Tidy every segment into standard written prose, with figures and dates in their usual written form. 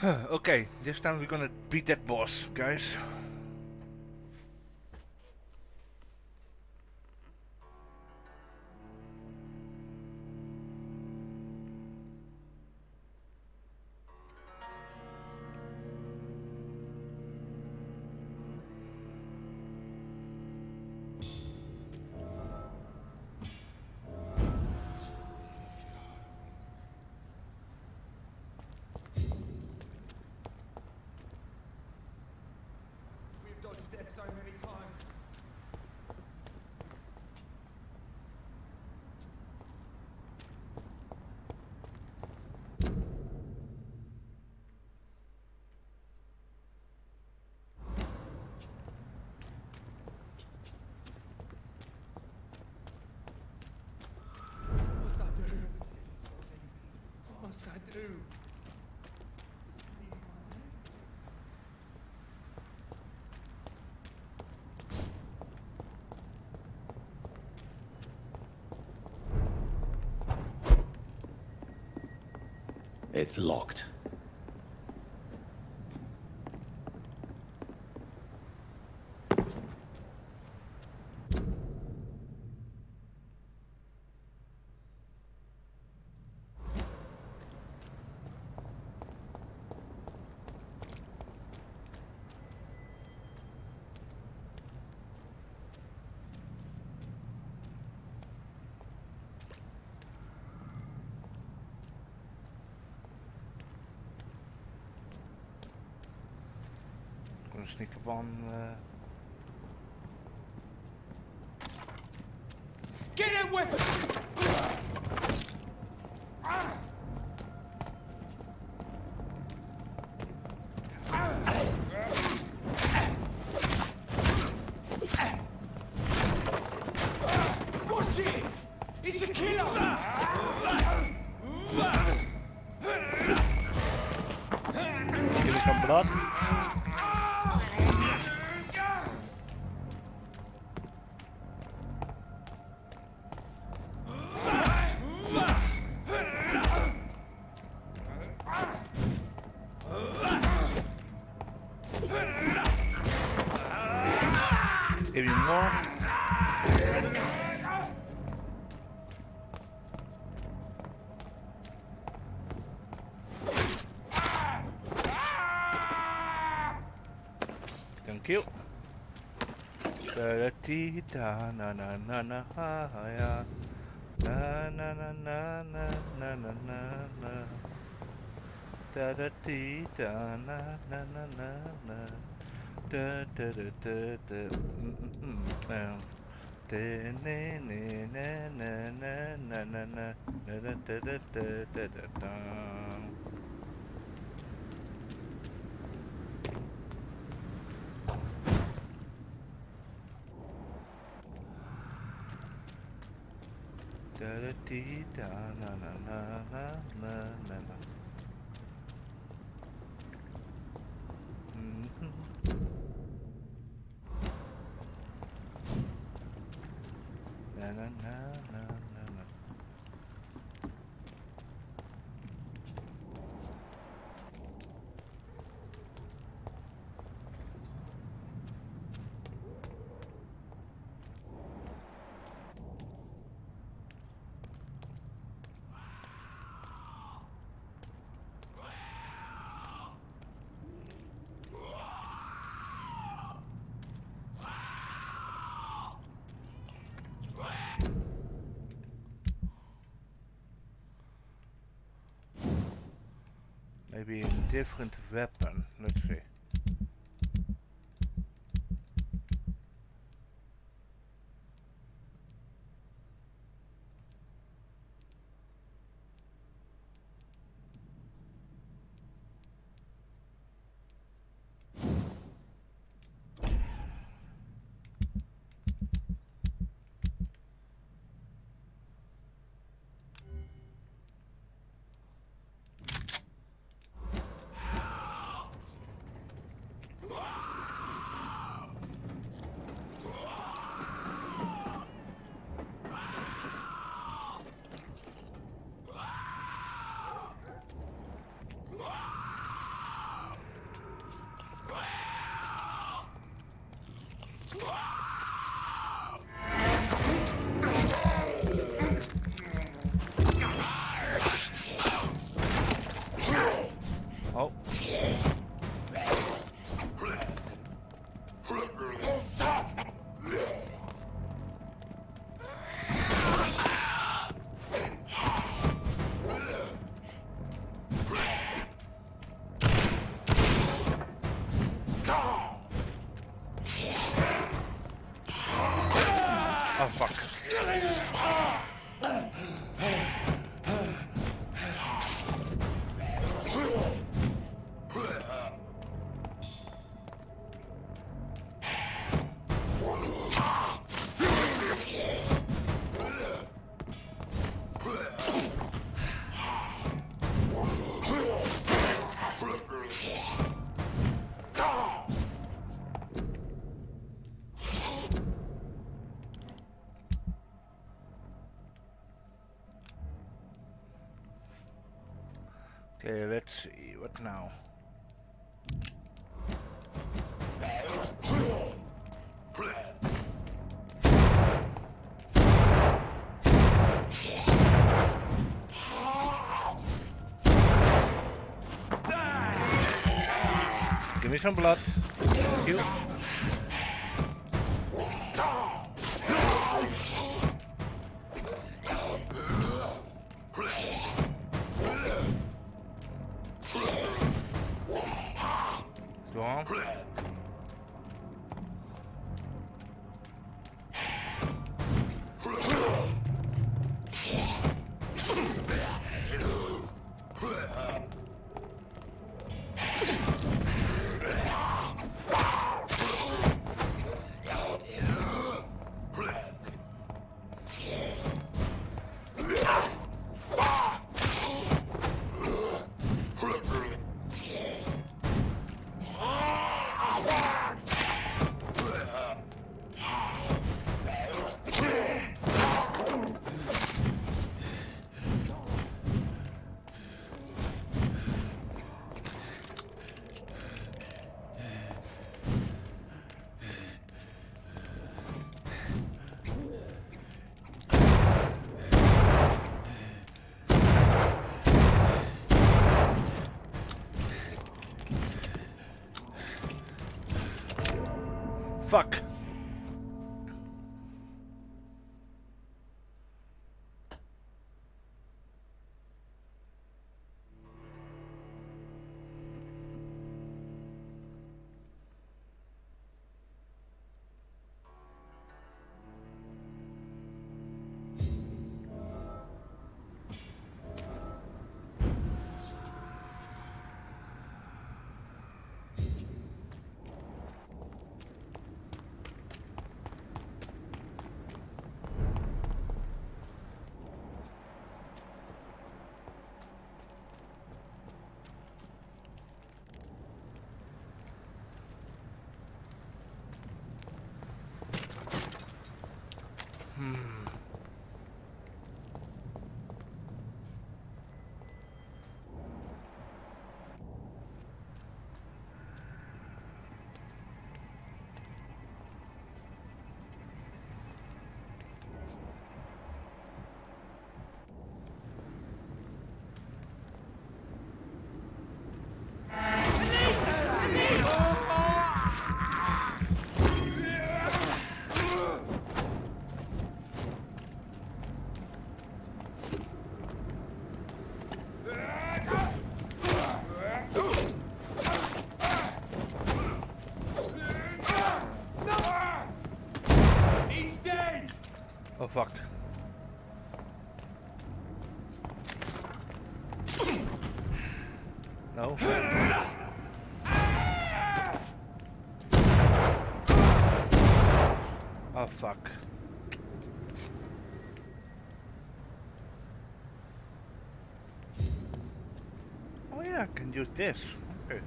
Okay, this time we're gonna beat that boss, guys. We've dodged death so many times. What must I do? What must I do? It's locked. Gonna sneak up on. Get him with! Watch it! It's a killer! Give me some blood. Give me more. Thank you. Da-da-dee-da, na na na na ha ya. Na na na na na na na na na. Da-da-dee-da, na na na na na. Da da da da da. Now. Da na na na na na na na na. Da da da da da da da da. Da da dee da na na na na na na na. Na na na na na na. Maybe a different weapon. Let's see. Okay, let's see, what now? Give me some blood. Thank you. Go on. Fuck. Oh fuck. No. Oh fuck. Oh yeah, I can use this. Okay.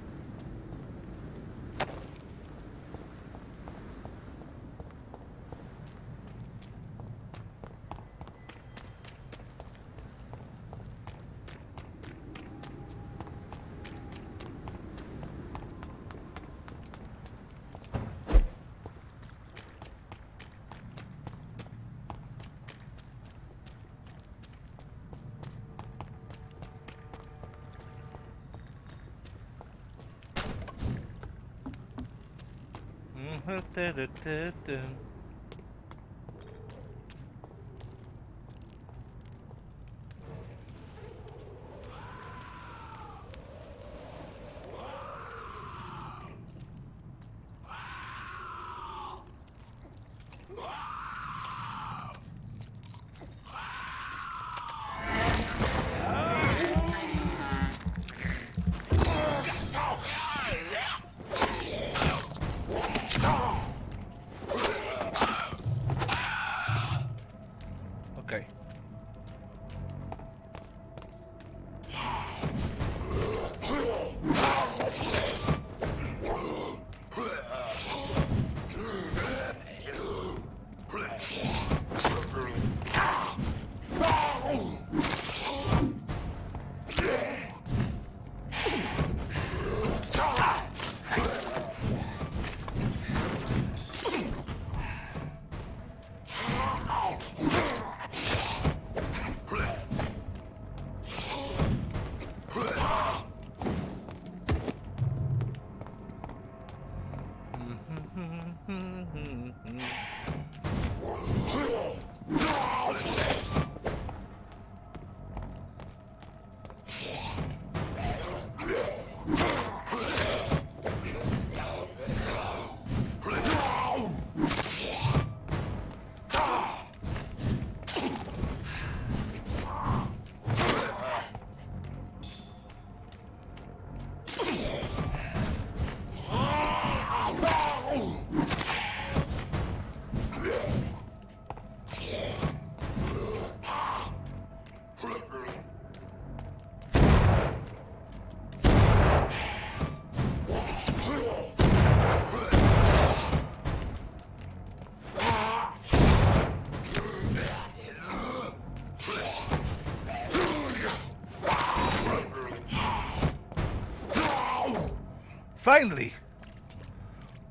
Finally!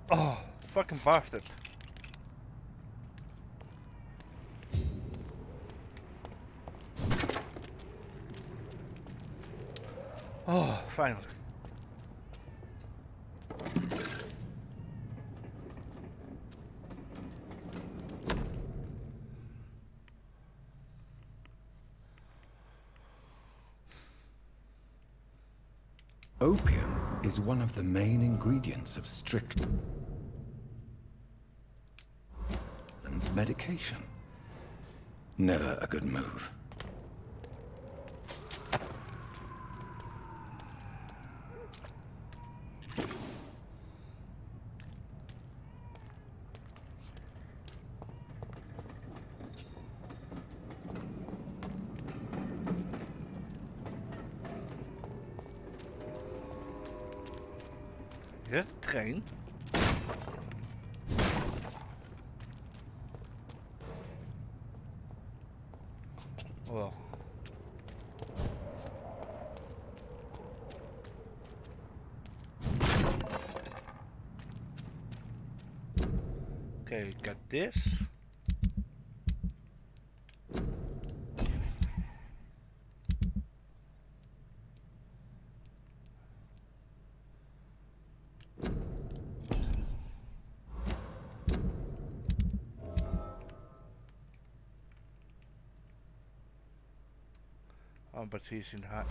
Oh, fucking bastard. Oh, finally. Opium is one of the main ingredients of Strickland's medication. Never a good move. Ja, trein. Well. Okay, got this. Oh, but he's in hot.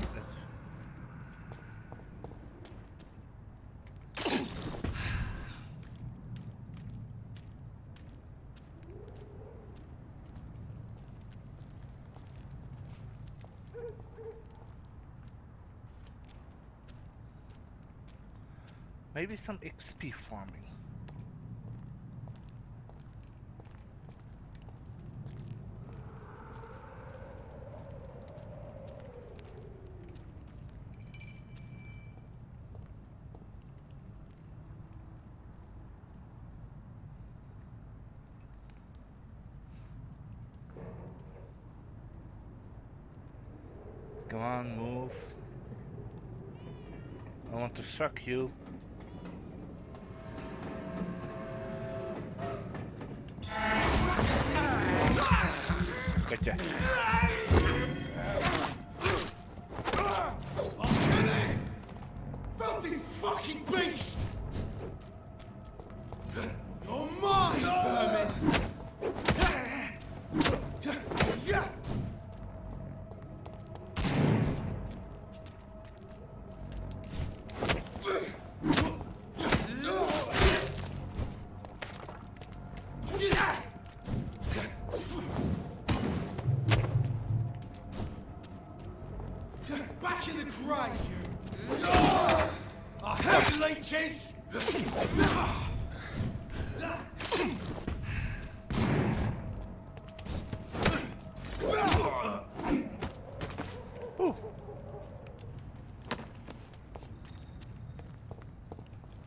Maybe some XP farming. Come on, move. I want to suck you. Gotcha. Filthy fucking beast! You're mine, vermin! Back in the grave, you! I hate leeches! Ooh.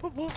Boop, boop.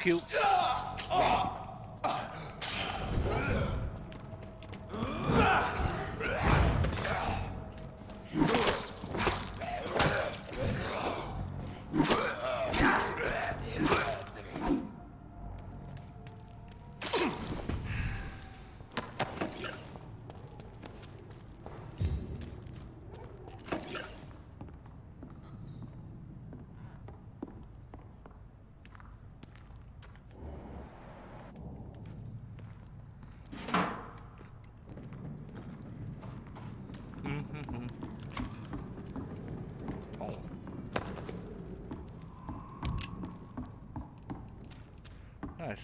you. Oh. Nice.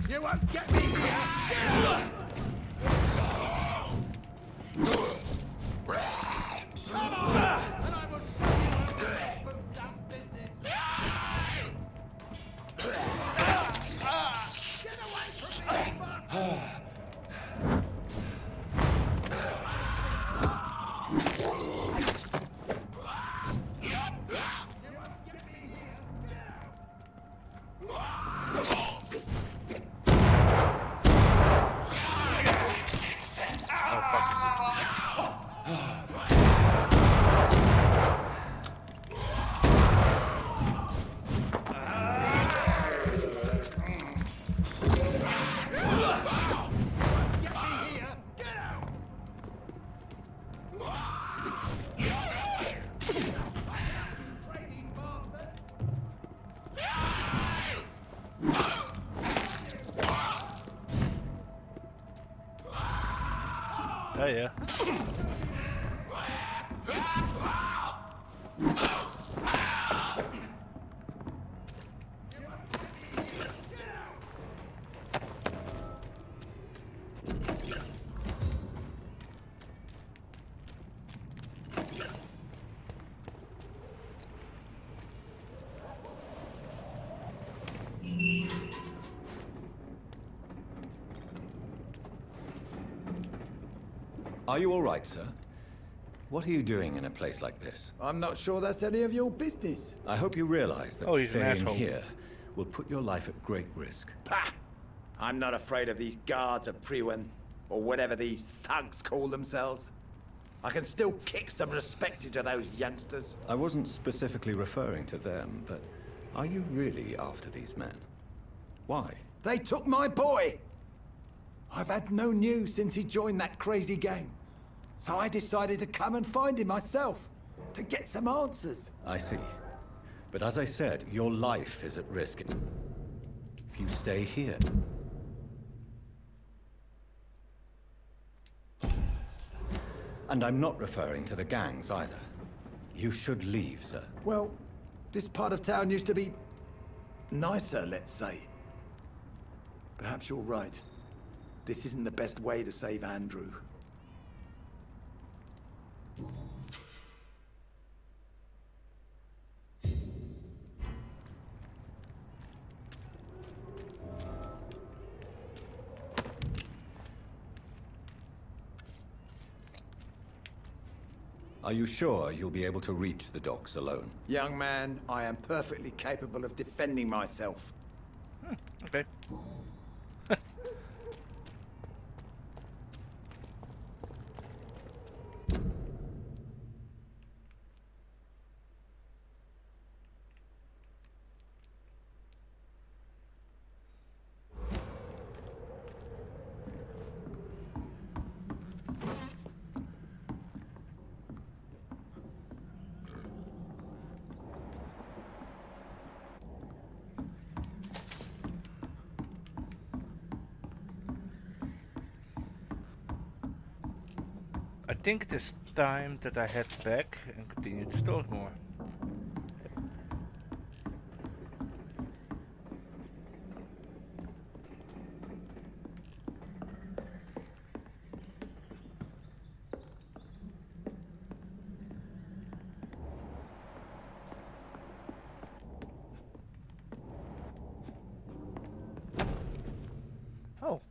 You won't get me here! Come on! And I will show you the rest from dust business! Get away from me, you bastard! Oh yeah. Are you all right, sir? What are you doing in a place like this? I'm not sure that's any of your business. I hope you realize that Oh, he's an staying asshole. here will put your life at great risk. Pah! I'm not afraid of these guards of Priwen, or whatever these thugs call themselves. I can still kick some respect into those youngsters. I wasn't specifically referring to them, but are you really after these men? Why? They took my boy! I've had no news since he joined that crazy gang. So I decided to come and find him myself, to get some answers. I see. But as I said, your life is at risk if you stay here. And I'm not referring to the gangs either. You should leave, sir. Well, this part of town used to be nicer, let's say. Perhaps you're right. This isn't the best way to save Andrew. Are you sure you'll be able to reach the docks alone? Young man, I am perfectly capable of defending myself. Okay. think it is time that I head back and continue the story more. Oh.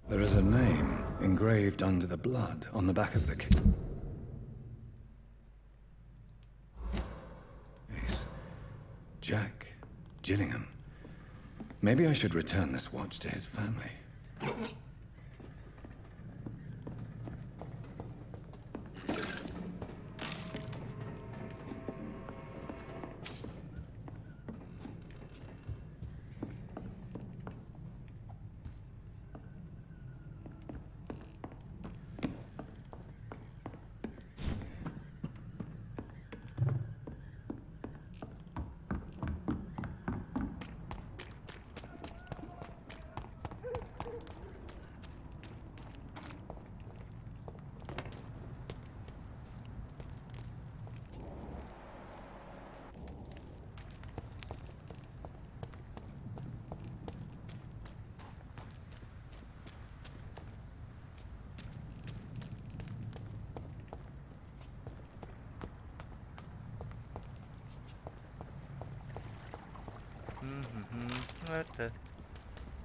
There is a name engraved under the blood on the back of the case. Jack Gillingham. Maybe I should return this watch to his family.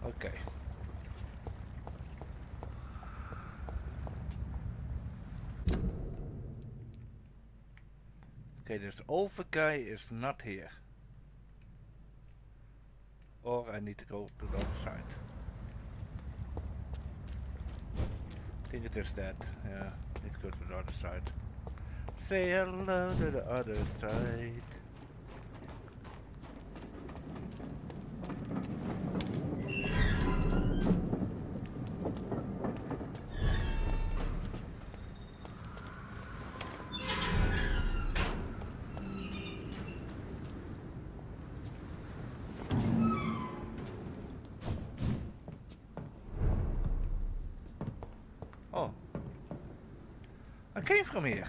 Okay. Okay, this over guy is not here. Or I need to go to the other side. I think it is that. Yeah, need to go to the other side. Say hello to the other side. Oh. I came from here.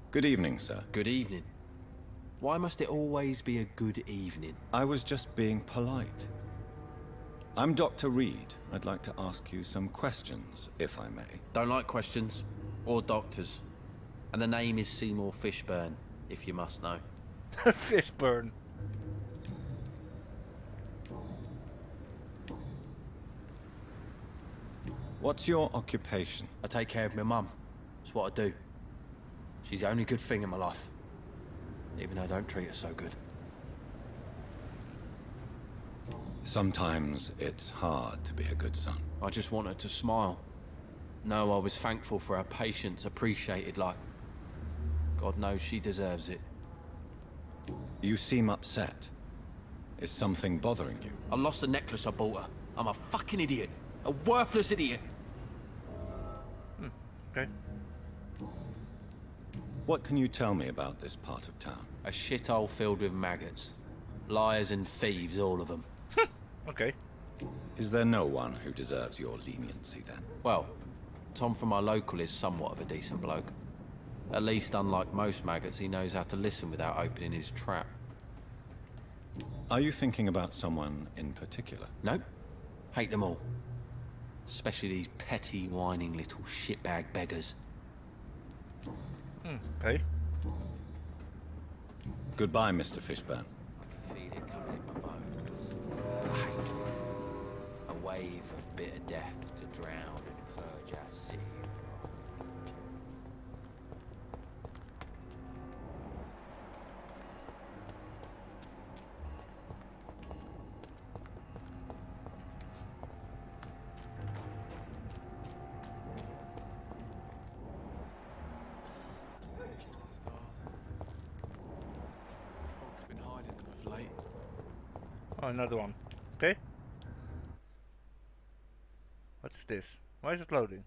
Good evening, sir. Good evening. Why must it always be a good evening? I was just being polite. I'm Dr. Reed. I'd like to ask you some questions, if I may. Don't like questions. Or doctors. And the name is Seymour Fishburne, if you must know. Fishburne. What's your occupation? I take care of my mum. That's what I do. She's the only good thing in my life. Even though I don't treat her so good. Sometimes it's hard to be a good son. I just want her to smile. Know I was thankful for her patience, appreciated like... God knows she deserves it. You seem upset. Is something bothering you? I lost the necklace I bought her. I'm a fucking idiot. A worthless idiot. Okay. What can you tell me about this part of town? A shithole filled with maggots. Liars and thieves, all of them. Okay. Is there no one who deserves your leniency then? Well, Tom from our local is somewhat of a decent bloke. At least, unlike most maggots, he knows how to listen without opening his trap. Are you thinking about someone in particular? Nope. Hate them all. Especially these petty, whining little shitbag beggars. Okay. Goodbye, Mr. Fishburne. Feel it coming in my bones. I hate it. A wave of bitter death to drown and purge our city. Oh, another one. Okay. What is this? Why is it loading?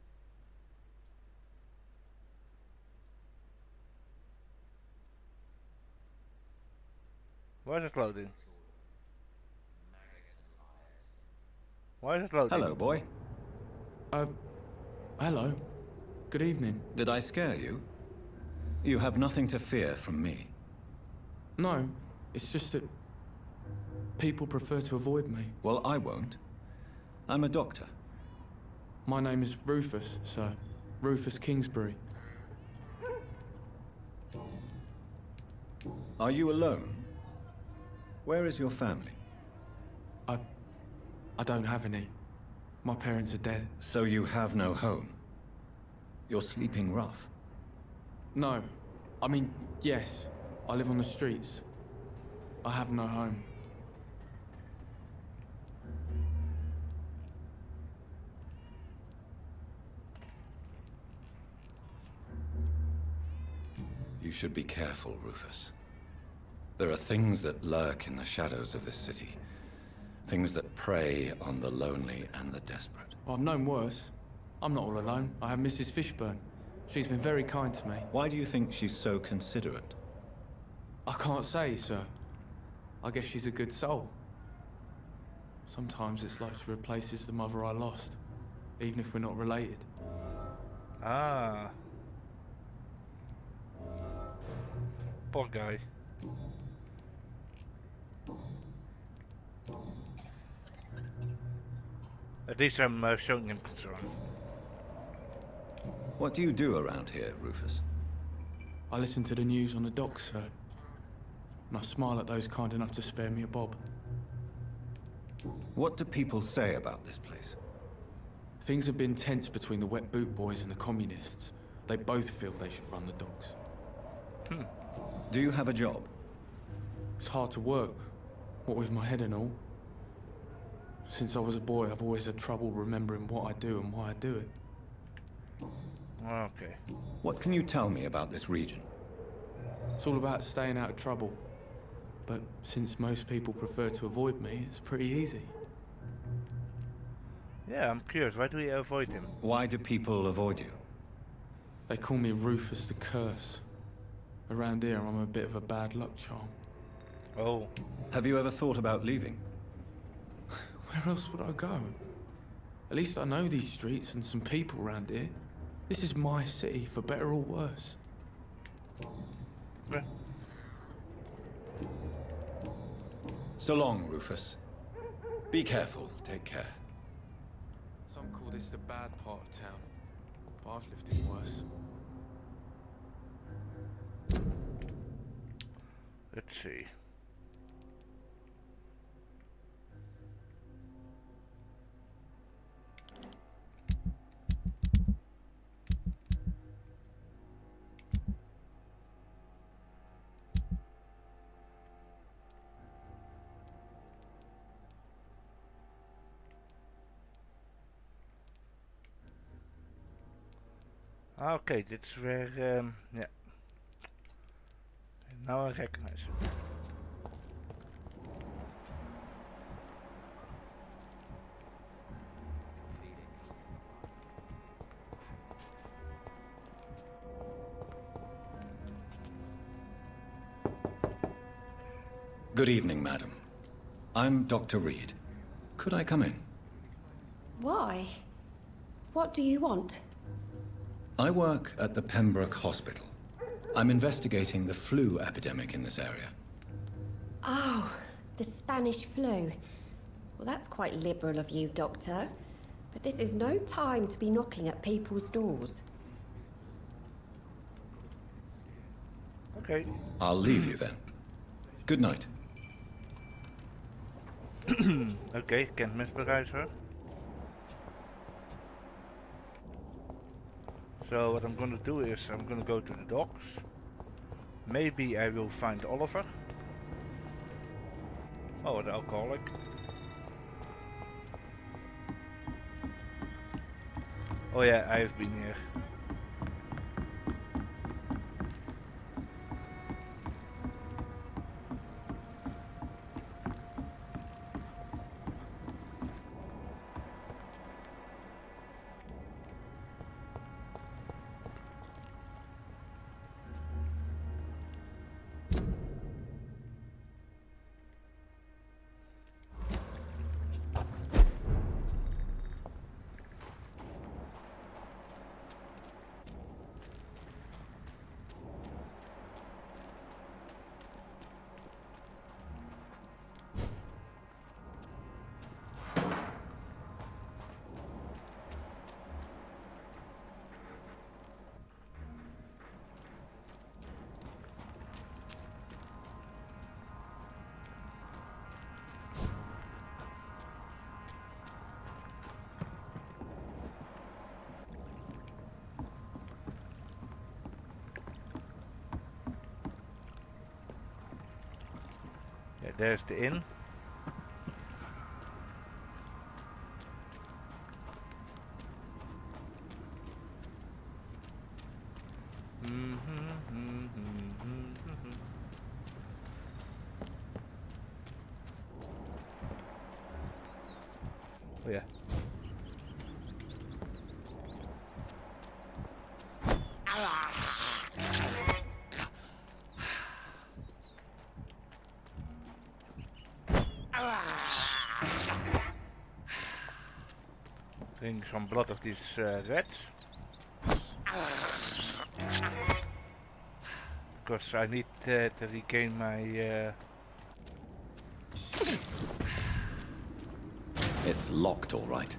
Why is it loading? Why is it loading? Hello, boy. Hello. Good evening. Did I scare you? You have nothing to fear from me. No, it's just that people prefer to avoid me. Well, I won't. I'm a doctor. My name is Rufus, sir. Rufus Kingsbury. Are you alone? Where is your family? I don't have any. My parents are dead. So you have no home. You're sleeping rough. No. I mean, yes. I live on the streets. I have no home. You should be careful, Rufus. There are things that lurk in the shadows of this city. Things that prey on the lonely and the desperate. I've known worse. I'm not all alone. I have Mrs. Fishburne. She's been very kind to me. Why do you think she's so considerate? I can't say, sir. I guess she's a good soul. Sometimes it's like she replaces the mother I lost, even if we're not related. Ah. Poor guy. At least I'm showing him concern. What do you do around here, Rufus? I listen to the news on the docks, sir. And I smile at those kind enough to spare me a bob. What do people say about this place? Things have been tense between the wet boot boys and the communists. They both feel they should run the docks. Do you have a job? It's hard to work, what with my head and all. Since I was a boy, I've always had trouble remembering what I do and why I do it. Okay. What can you tell me about this region? It's all about staying out of trouble. But since most people prefer to avoid me, it's pretty easy. Yeah, I'm curious. Why do you avoid him? Why do people avoid you? They call me Rufus the Curse. Around here, I'm a bit of a bad luck charm. Oh. Have you ever thought about leaving? Where else would I go? At least I know these streets and some people around here. This is my city, for better or worse. Yeah. So long, Rufus. Be careful. Take care. Some call this the bad part of town, but I've lived in worse. Let's see. Okay, dit is where, yeah. Now I recognize it. Good evening, madam. I'm Dr. Reed. Could I come in? Why? What do you want? I work at the Pembroke Hospital. I'm investigating the flu epidemic in this area. Oh, the Spanish flu. Well, that's quite liberal of you, Doctor. But this is no time to be knocking at people's doors. Okay. I'll leave you then. Good night. Okay, can't misbereid her. So what I'm gonna do is I'm gonna go to the docks. Maybe I will find Oliver. Oh, the alcoholic. Oh yeah, I've been here. There's the inn. Oh yeah. Drink some blood of these rats. Because I need to regain my... It's locked, all right.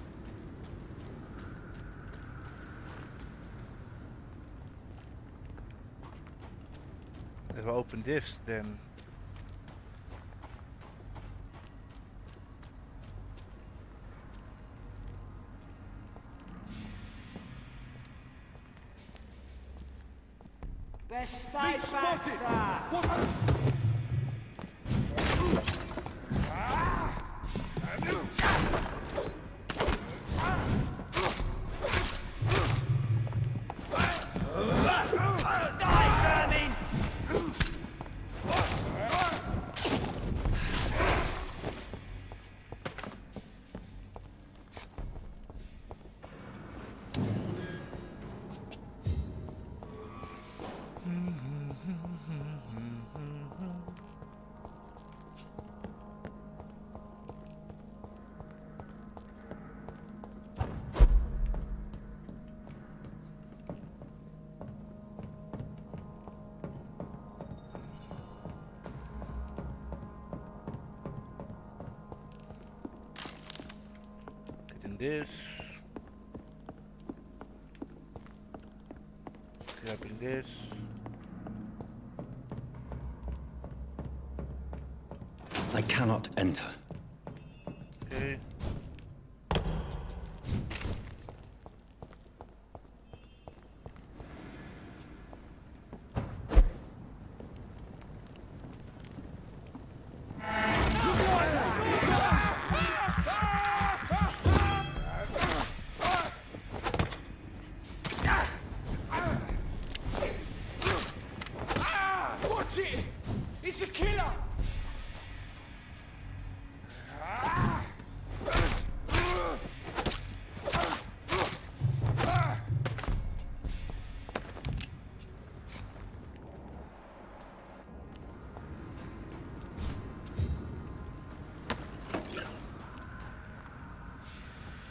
If I open this, then... Stay back, sir! This, grabbing this. I cannot enter. Okay. It's a killer!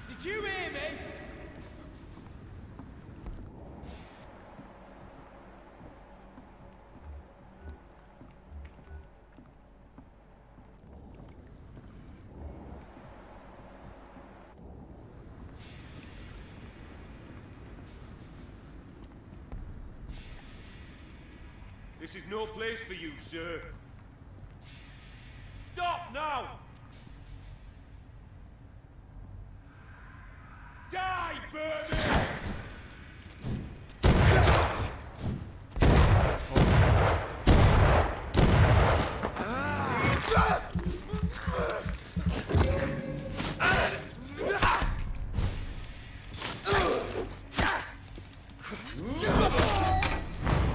Did you hear me? This is no place for you, sir. Stop now! Die, vermin!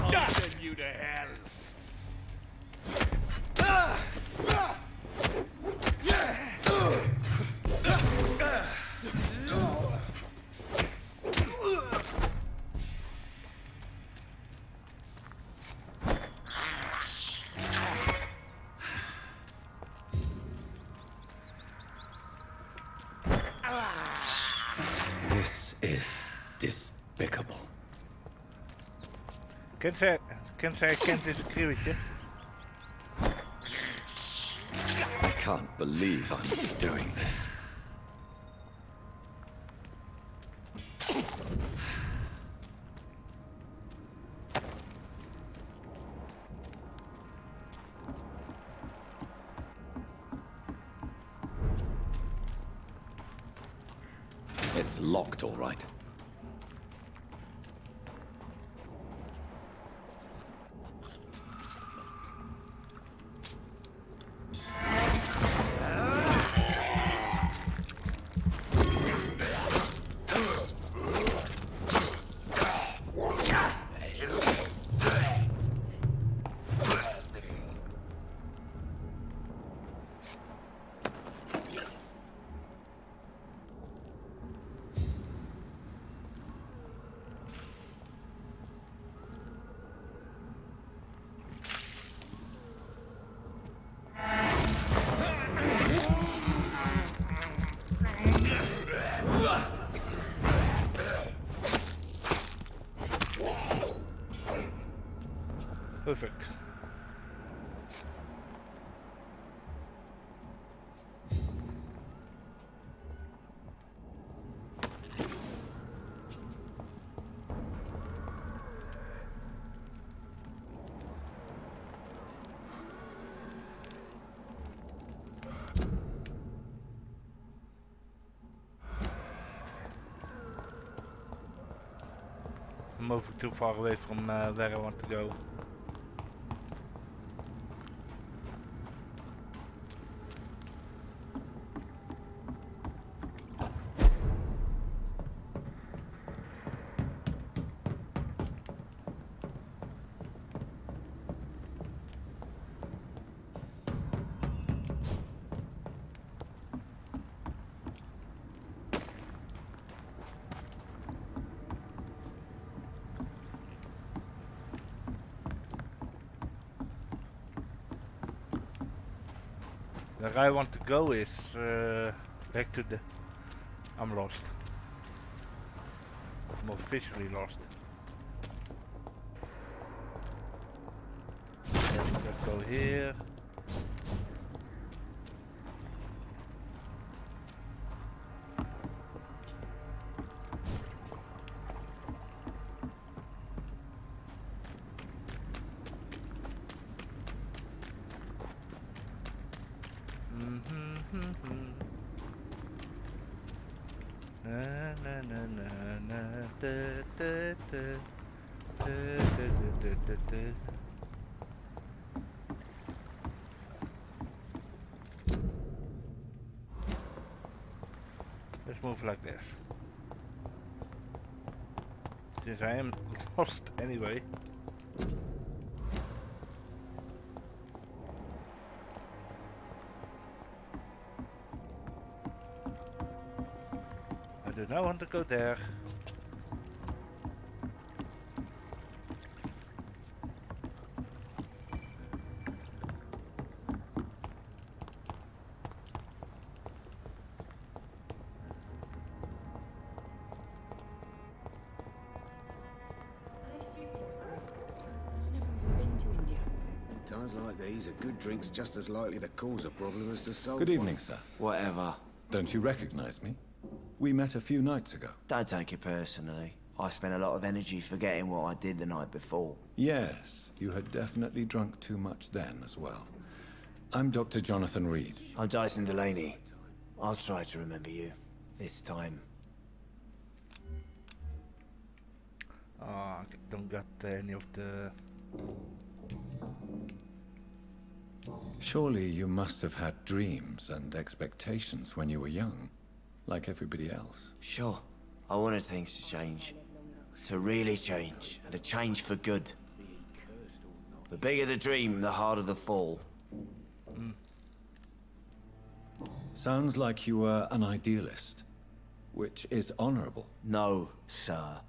I'll send you to hell. This is despicable. Can't say I can't disagree with you. I can't believe I'm doing this. It's locked, all right. Perfect. I'm moving too far away from where I want to go. Where I want to go is back to the... I'm lost. I'm officially lost. Let's go here. Na na na na na da da da da da da da da. Let's move like this. Since I am lost anyway. I do not want to go there. Times like these, a good drink's just as likely to cause a problem as to solve Good one. evening, sir. Whatever. Don't you recognize me? We met a few nights ago. Don't take it personally. I spent a lot of energy forgetting what I did the night before. Yes, you had definitely drunk too much then as well. I'm Dr. Jonathan Reed. I'm Dyson Delaney. I'll try to remember you. This time. I don't got any of the... Surely you must have had dreams and expectations when you were young, like everybody else. Sure. I wanted things to change. To really change. And to change for good. The bigger the dream, the harder the fall. Sounds like you were an idealist, which is honorable. No, sir.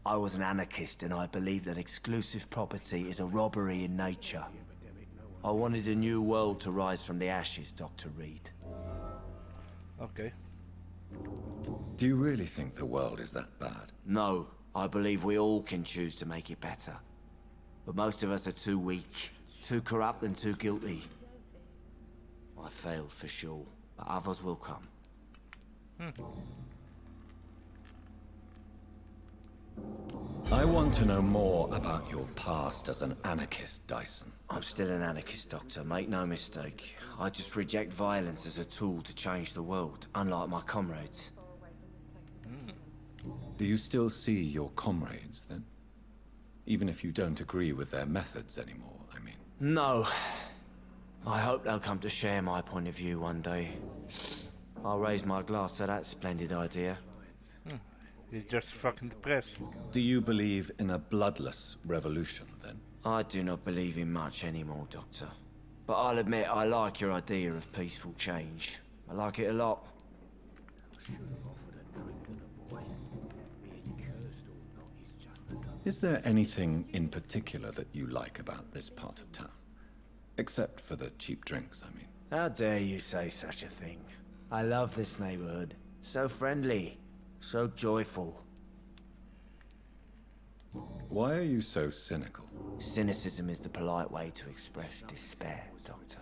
I was an anarchist and I believed that exclusive property is a robbery in nature. I wanted a new world to rise from the ashes, Dr. Reed. Okay. Do you really think the world is that bad? No, I believe we all can choose to make it better. But most of us are too weak, too corrupt and too guilty. I failed for sure, but others will come. I want to know more about your past as an anarchist, Dyson. I'm still an anarchist, Doctor, make no mistake. I just reject violence as a tool to change the world, unlike my comrades. Do you still see your comrades, then? Even if you don't agree with their methods anymore, I mean. No. I hope they'll come to share my point of view one day. I'll raise my glass to that splendid idea. You're just fucking depressed. Do you believe in a bloodless revolution, then? I do not believe in much anymore, Doctor. But I'll admit I like your idea of peaceful change. I like it a lot. Is there anything in particular that you like about this part of town? Except for the cheap drinks, I mean. How dare you say such a thing? I love this neighborhood. So friendly. So joyful. Why are you so cynical? Cynicism is the polite way to express despair, Doctor.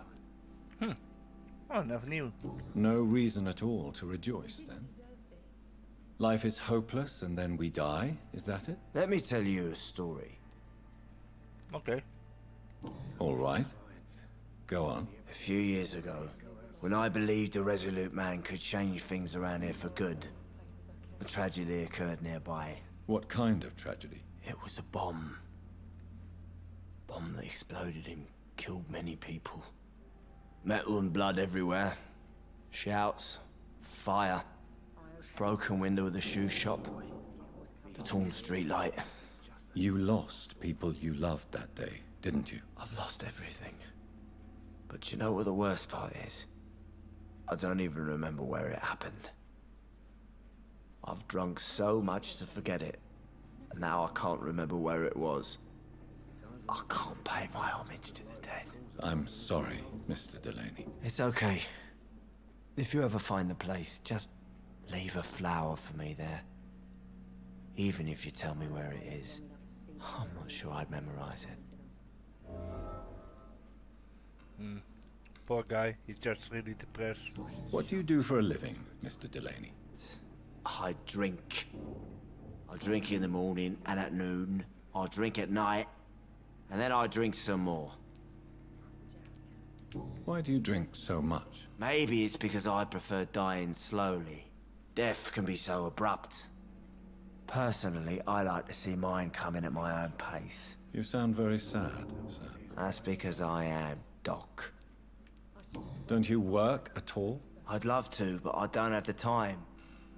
Oh, never knew. No reason at all to rejoice, then? Life is hopeless and then we die, is that it? Let me tell you a story. Okay. All right. Go on. A few years ago, when I believed a resolute man could change things around here for good, a tragedy occurred nearby. What kind of tragedy? It was a bomb. Bomb that exploded and killed many people. Metal and blood everywhere. Shouts, fire, broken window of the shoe shop, the torn street light. You lost people you loved that day, didn't you? I've lost everything. But you know what the worst part is? I don't even remember where it happened. I've drunk so much to forget it. And now I can't remember where it was. I can't pay my homage to the dead. I'm sorry, Mr. Delaney. It's okay. If you ever find the place, just leave a flower for me there. Even if you tell me where it is, I'm not sure I'd memorize it. Poor guy, he's just really depressed. What do you do for a living, Mr. Delaney? I drink. I drink in the morning and at noon. I drink at night. And then I drink some more. Why do you drink so much? Maybe it's because I prefer dying slowly. Death can be so abrupt. Personally, I like to see mine coming at my own pace. You sound very sad, sir. That's because I am Doc. Don't you work at all? I'd love to, but I don't have the time.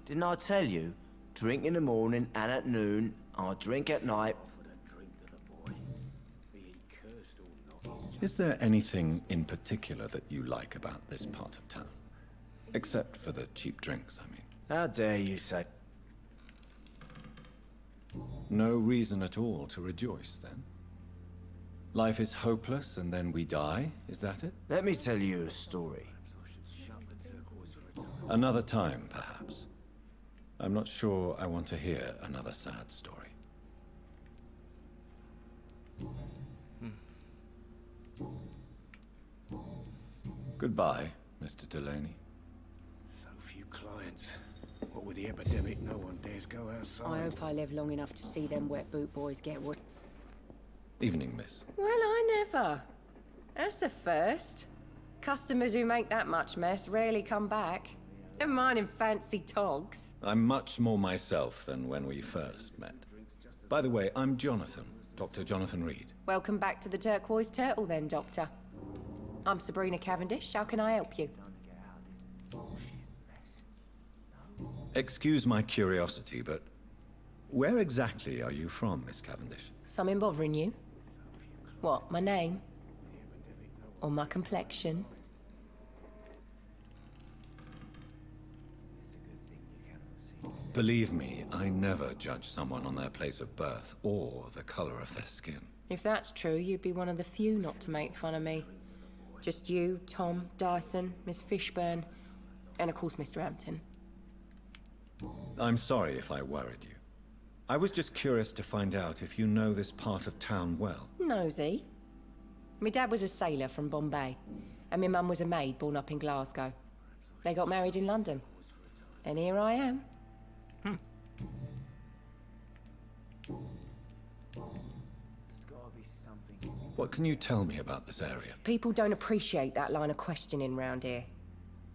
Didn't I tell you? Drink in the morning and at noon. I drink at night. Is there anything in particular that you like about this part of town? Except for the cheap drinks, I mean. How dare you say... No reason at all to rejoice, then? Life is hopeless and then we die, is that it? Let me tell you a story. Another time, perhaps. I'm not sure I want to hear another sad story. Goodbye, Mr. Delaney. So few clients. What with the epidemic, no one dares go outside. I hope I live long enough to see them wet boot boys get what... Evening, miss. Well, I never. That's a first. Customers who make that much mess rarely come back. Never mind in fancy togs. I'm much more myself than when we first met. By the way, I'm Jonathan, Dr. Jonathan Reed. Welcome back to the Turquoise Turtle then, Doctor. I'm Sabrina Cavendish. How can I help you? Excuse my curiosity, but where exactly are you from, Miss Cavendish? Something bothering you? What, my name? Or my complexion? Believe me, I never judge someone on their place of birth or the color of their skin. If that's true, you'd be one of the few not to make fun of me. Just you, Tom, Dyson, Miss Fishburne, and of course Mr. Hampton. I'm sorry if I worried you. I was just curious to find out if you know this part of town well. Nosy. My dad was a sailor from Bombay, and my mum was a maid born up in Glasgow. They got married in London. And here I am. What can you tell me about this area? People don't appreciate that line of questioning round here.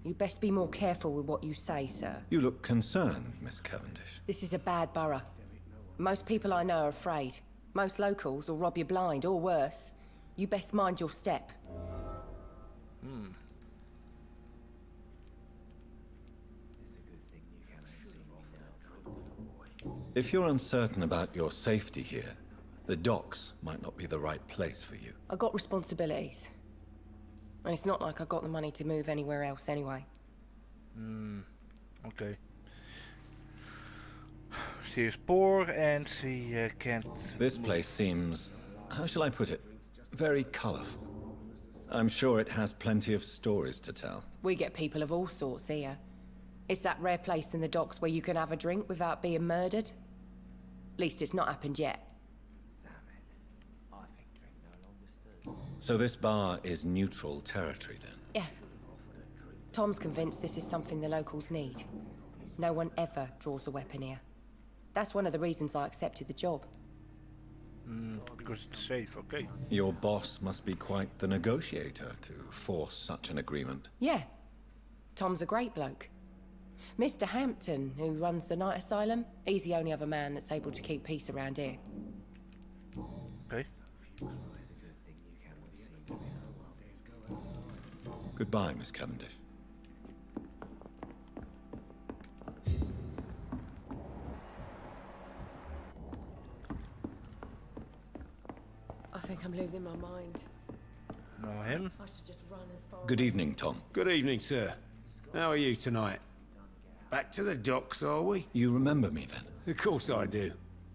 You best be more careful with what you say, sir. You look concerned, Miss Cavendish. This is a bad borough. Most people I know are afraid. Most locals will rob you blind, or worse. You best mind your step. If you're uncertain about your safety here, the docks might not be the right place for you. I got responsibilities. And it's not like I got the money to move anywhere else anyway. Okay. She is poor and she can't... This place seems, how shall I put it, very colorful. I'm sure it has plenty of stories to tell. We get people of all sorts here. It's that rare place in the docks where you can have a drink without being murdered. At least it's not happened yet. So this bar is neutral territory then? Yeah. Tom's convinced this is something the locals need. No one ever draws a weapon here. That's one of the reasons I accepted the job. Because it's safe, okay. Your boss must be quite the negotiator to force such an agreement. Yeah. Tom's a great bloke. Mr. Hampton, who runs the night asylum, he's the only other man that's able to keep peace around here. Okay. Goodbye, Miss Cavendish. I think I'm losing my mind. Know him? I should just run as far Good evening, Tom. Good evening, sir. How are you tonight? Back to the docks, are we? You remember me then? Of course I do.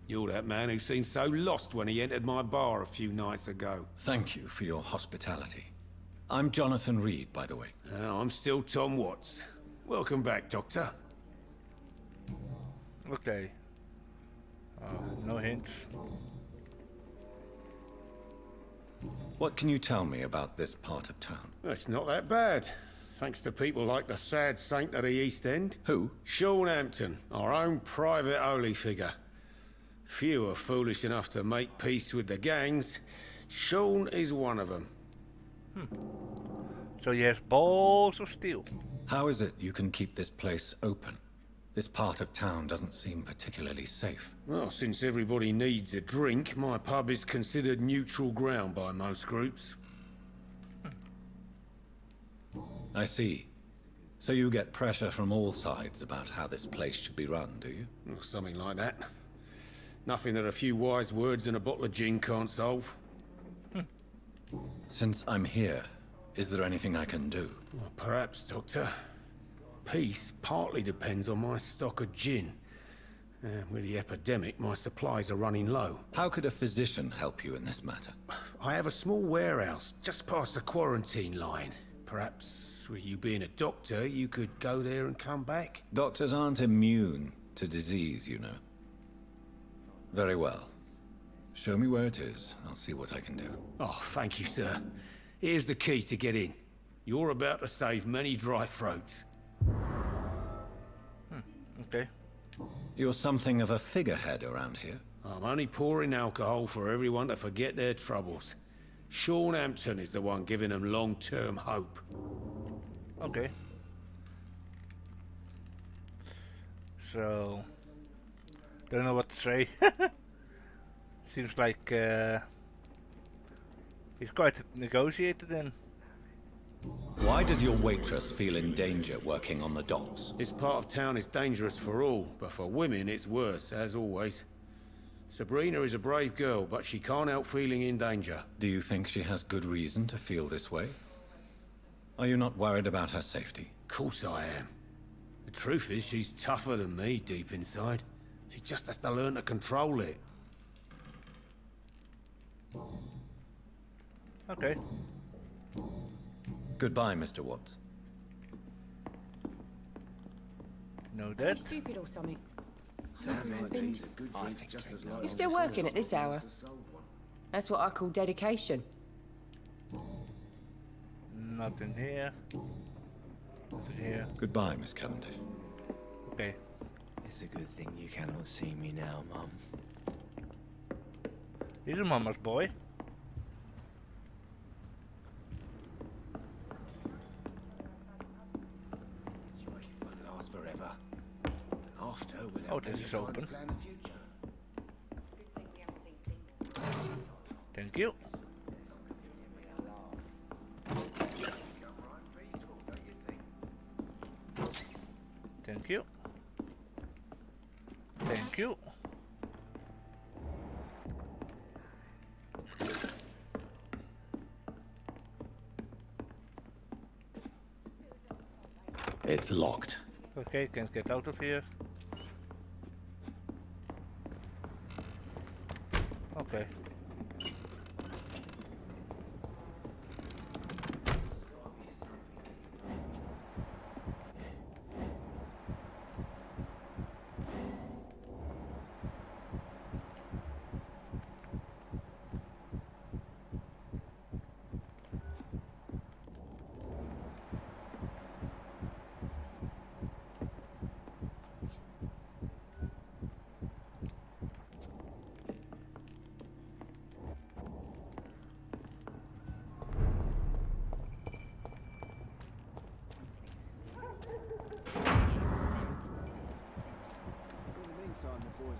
You're that man who seemed so lost when he entered my bar a few nights ago. Thank you for your hospitality. I'm Jonathan Reed, by the way. I'm still Tom Watts. Welcome back, Doctor. Okay. No hints. What can you tell me about this part of town? It's not that bad. Thanks to people like the sad saint of the East End. Who? Sean Hampton, our own private holy figure. Few are foolish enough to make peace with the gangs. Sean is one of them. So he has balls of steel. How is it you can keep this place open? This part of town doesn't seem particularly safe. Well, since everybody needs a drink, my pub is considered neutral ground by most groups. I see. So you get pressure from all sides about how this place should be run, do you? Or something like that. Nothing that a few wise words and a bottle of gin can't solve. Since I'm here, is there anything I can do? Well, perhaps, Doctor. Peace partly depends on my stock of gin. With the epidemic, my supplies are running low. How could a physician help you in this matter? I have a small warehouse just past the quarantine line. Perhaps, with you being a doctor, you could go there and come back? Doctors aren't immune to disease, you know. Very well. Show me where it is. I'll see what I can do. Oh, thank you, sir. Here's the key to get in. You're about to save many dry throats. Okay. You're something of a figurehead around here. I'm only pouring alcohol for everyone to forget their troubles. Sean Hampton is the one giving them long-term hope. Okay. So... don't know what to say. Seems like he's quite a negotiator then. Why does your waitress feel in danger working on the docks? This part of town is dangerous for all, but for women it's worse, as always. Sabrina is a brave girl, but she can't help feeling in danger. Do you think she has good reason to feel this way? Are you not worried about her safety? Of course I am. The truth is, she's tougher than me deep inside. She just has to learn to control it. Okay. Goodbye, Mr. Watts. Know that. Stupid or something. Sounds like these are good drinks just as You're still working at this hour? That's what I call dedication. Nothing here. Nothing here. Goodbye, Miss Cavendish. Okay. It's a good thing you cannot see me now, Mum. He's a mama's boy. Won't last forever. After, we'll Oh, have this plenty is of time open. to plan the future. Thank you. Thank you. Thank you. It's locked. Okay, can't get out of here. Okay.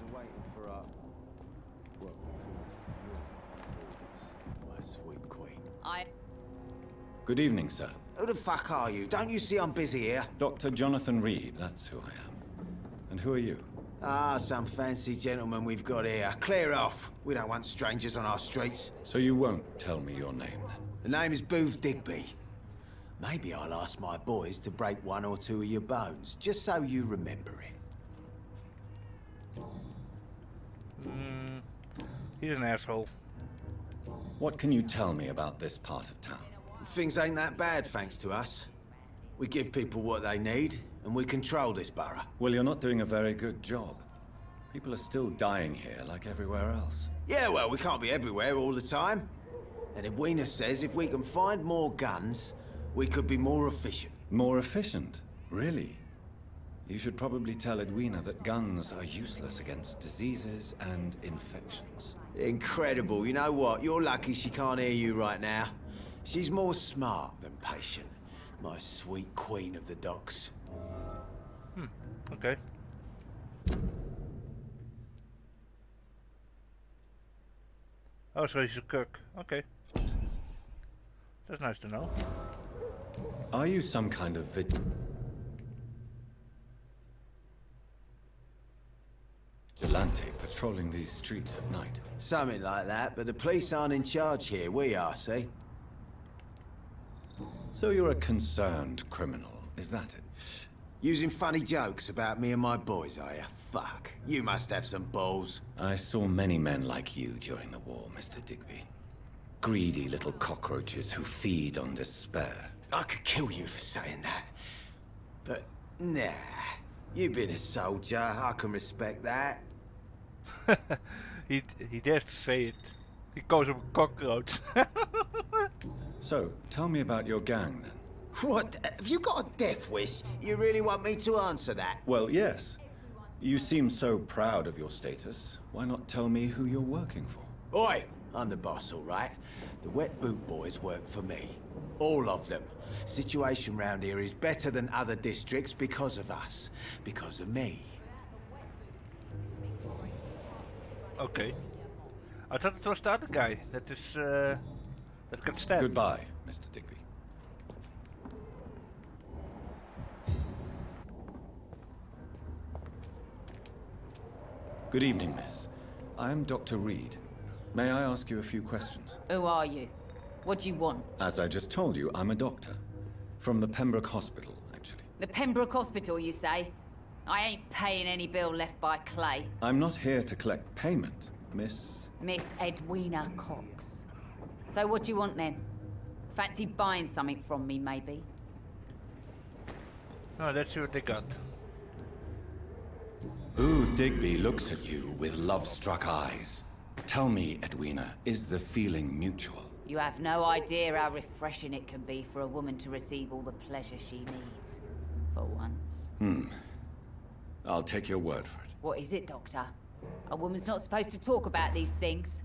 are waiting for our... Well, my sweet queen. Good evening, sir. Who the fuck are you? Don't you see I'm busy here? Dr. Jonathan Reed, that's who I am. And who are you? Ah, some fancy gentleman we've got here. Clear off. We don't want strangers on our streets. So you won't tell me your name, then? The name is Booth Digby. Maybe I'll ask my boys to break one or two of your bones, just so you remember it. He's an asshole. What can you tell me about this part of town? Things ain't that bad, thanks to us. We give people what they need, and we control this borough. Well, you're not doing a very good job. People are still dying here, like everywhere else. Yeah, well, we can't be everywhere all the time. And Edwina says if we can find more guns, we could be more efficient. More efficient? Really? You should probably tell Edwina that guns are useless against diseases and infections. Incredible. You know what? You're lucky she can't hear you right now. She's more smart than patient. My sweet queen of the docks. Okay. Oh, so he's a cook. Okay. That's nice to know. Are you some kind of vigilante patrolling these streets at night? Something like that, but the police aren't in charge here. We are, see? So you're a concerned criminal, is that it? Using funny jokes about me and my boys, are you? Fuck. You must have some balls. I saw many men like you during the war, Mr. Digby. Greedy little cockroaches who feed on despair. I could kill you for saying that. But, nah. You've been a soldier. I can respect that. he dares to say it. He calls him a cockroach. So, tell me about your gang, then. What? Have you got a death wish? You really want me to answer that? Well, yes. You seem so proud of your status. Why not tell me who you're working for? Oi! I'm the boss, all right? The Wet Boot Boys work for me. All of them. Situation round here is better than other districts because of us. Because of me. Okay. I thought it was the other guy that is, that got stabbed. Goodbye, Mr. Digby. Good evening, miss. I'm Dr. Reed. May I ask you a few questions? Who are you? What do you want? As I just told you, I'm a doctor. From the Pembroke Hospital, actually. The Pembroke Hospital, you say? I ain't paying any bill left by Clay. I'm not here to collect payment, miss. Miss Edwina Cox. So what do you want then? Fancy buying something from me, maybe? Oh, let's see what they got. Ooh, Digby looks at you with love-struck eyes. Tell me, Edwina, is the feeling mutual? You have no idea how refreshing it can be for a woman to receive all the pleasure she needs. For once. I'll take your word for it. What is it, Doctor? A woman's not supposed to talk about these things.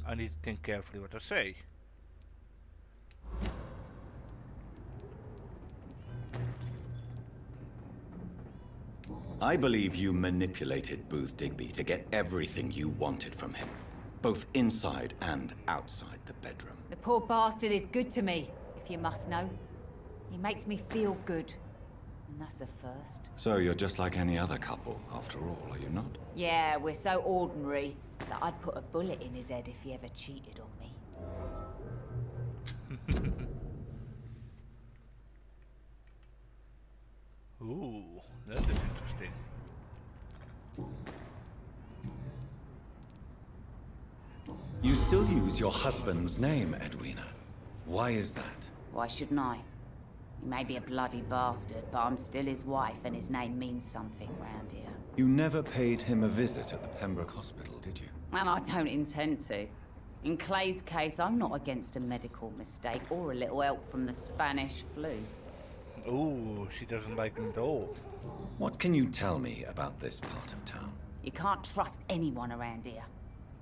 I need to think carefully what I say. I believe you manipulated Booth Digby to get everything you wanted from him. Both inside and outside the bedroom. The poor bastard is good to me, if you must know. He makes me feel good. And that's a first. So you're just like any other couple, after all, are you not? Yeah, we're so ordinary that I'd put a bullet in his head if he ever cheated on me. Ooh, that is interesting. You still use your husband's name, Edwina. Why is that? Why shouldn't I? He may be a bloody bastard, but I'm still his wife and his name means something round here. You never paid him a visit at the Pembroke Hospital, did you? And I don't intend to. In Clay's case, I'm not against a medical mistake or a little help from the Spanish flu. Oh, she doesn't like him at all. What can you tell me about this part of town? You can't trust anyone around here.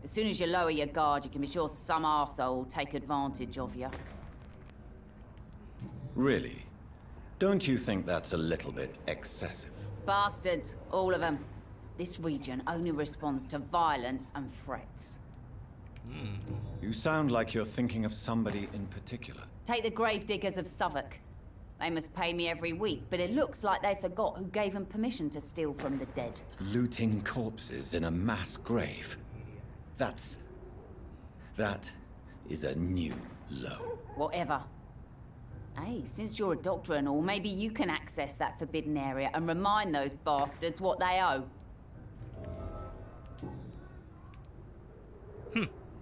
As soon as you lower your guard, you can be sure some arsehole will take advantage of you. Really? Don't you think that's a little bit excessive? Bastards, all of them. This region only responds to violence and threats. You sound like you're thinking of somebody in particular. Take the gravediggers of Southwark. They must pay me every week, but it looks like they forgot who gave them permission to steal from the dead. Looting corpses in a mass grave. That is a new low. Whatever. Hey, since you're a doctor and all, maybe you can access that forbidden area and remind those bastards what they owe.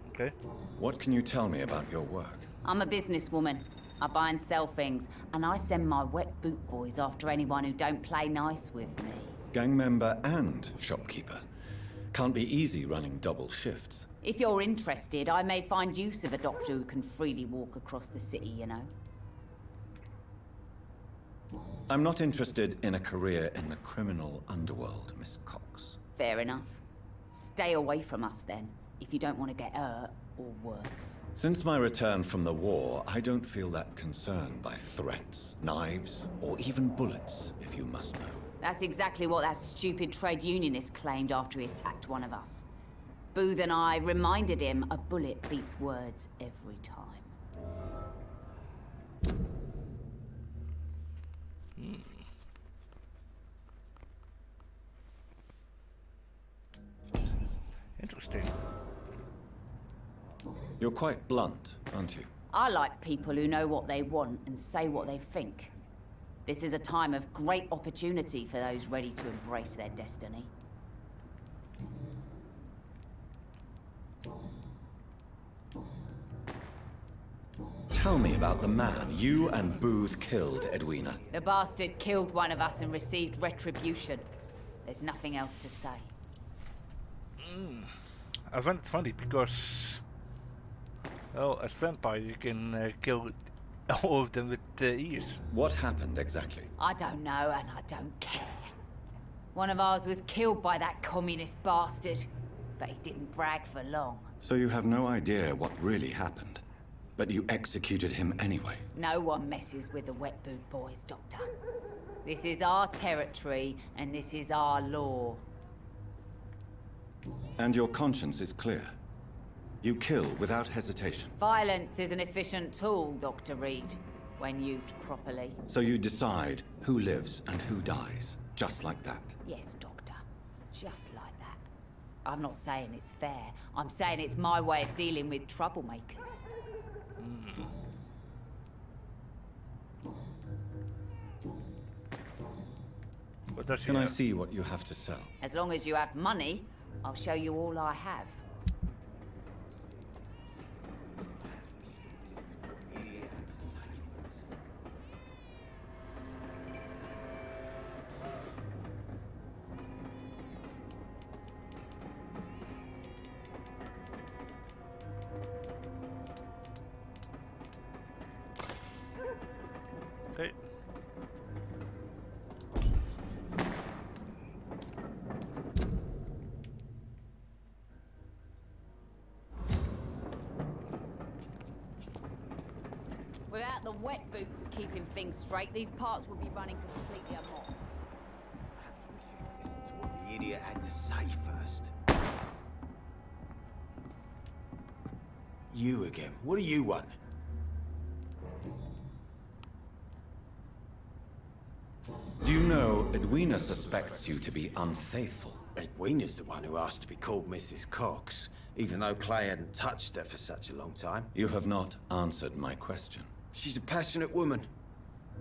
Okay. What can you tell me about your work? I'm a businesswoman. I buy and sell things, and I send my wet boot boys after anyone who don't play nice with me. Gang member and shopkeeper. Can't be easy running double shifts. If you're interested, I may find use of a doctor who can freely walk across the city, you know. I'm not interested in a career in the criminal underworld, Miss Cox. Fair enough. Stay away from us then, if you don't want to get hurt or worse. Since my return from the war, I don't feel that concerned by threats, knives, or even bullets, if you must know. That's exactly what that stupid trade unionist claimed after he attacked one of us. Booth and I reminded him a bullet beats words every time. Interesting. You're quite blunt, aren't you? I like people who know what they want and say what they think. This is a time of great opportunity for those ready to embrace their destiny. Tell me about the man you and Booth killed, Edwina. The bastard killed one of us and received retribution. There's nothing else to say. I find it funny because, well, as vampire you can kill all of them with ease. What happened exactly? I don't know and I don't care. One of ours was killed by that communist bastard, but he didn't brag for long. So you have no idea what really happened, but you executed him anyway. No one messes with the wet boot boys, Doctor. This is our territory and this is our law. And your conscience is clear. You kill without hesitation. Violence is an efficient tool, Dr. Reed, when used properly. So you decide who lives and who dies, just like that. Yes, Doctor. Just like that. I'm not saying it's fair. I'm saying it's my way of dealing with troublemakers. What does he Can I have? see what you have to sell? As long as you have money, I'll show you all I have. Okay. Without the wet boots keeping things straight, these parts would be running completely amok. Listen to what the idiot had to say first. You again. What do you want? Do you know Edwina suspects you to be unfaithful? Edwina's the one who asked to be called Mrs. Cox, even though Clay hadn't touched her for such a long time. You have not answered my question. She's a passionate woman.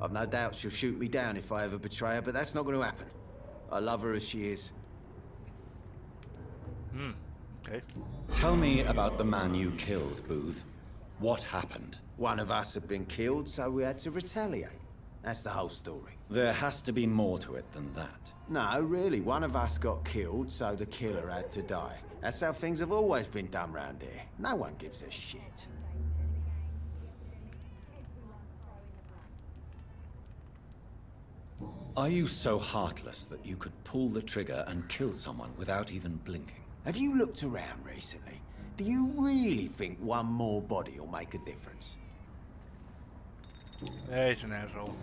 I've no doubt she'll shoot me down if I ever betray her, but that's not going to happen. I love her as she is. Okay. Tell me about the man you killed, Booth. What happened? One of us had been killed, so we had to retaliate. That's the whole story. There has to be more to it than that. No, really, one of us got killed, so the killer had to die. That's how things have always been done round here. No one gives a shit. Are you so heartless that you could pull the trigger and kill someone without even blinking? Have you looked around recently? Do you really think one more body will make a difference? He's an asshole.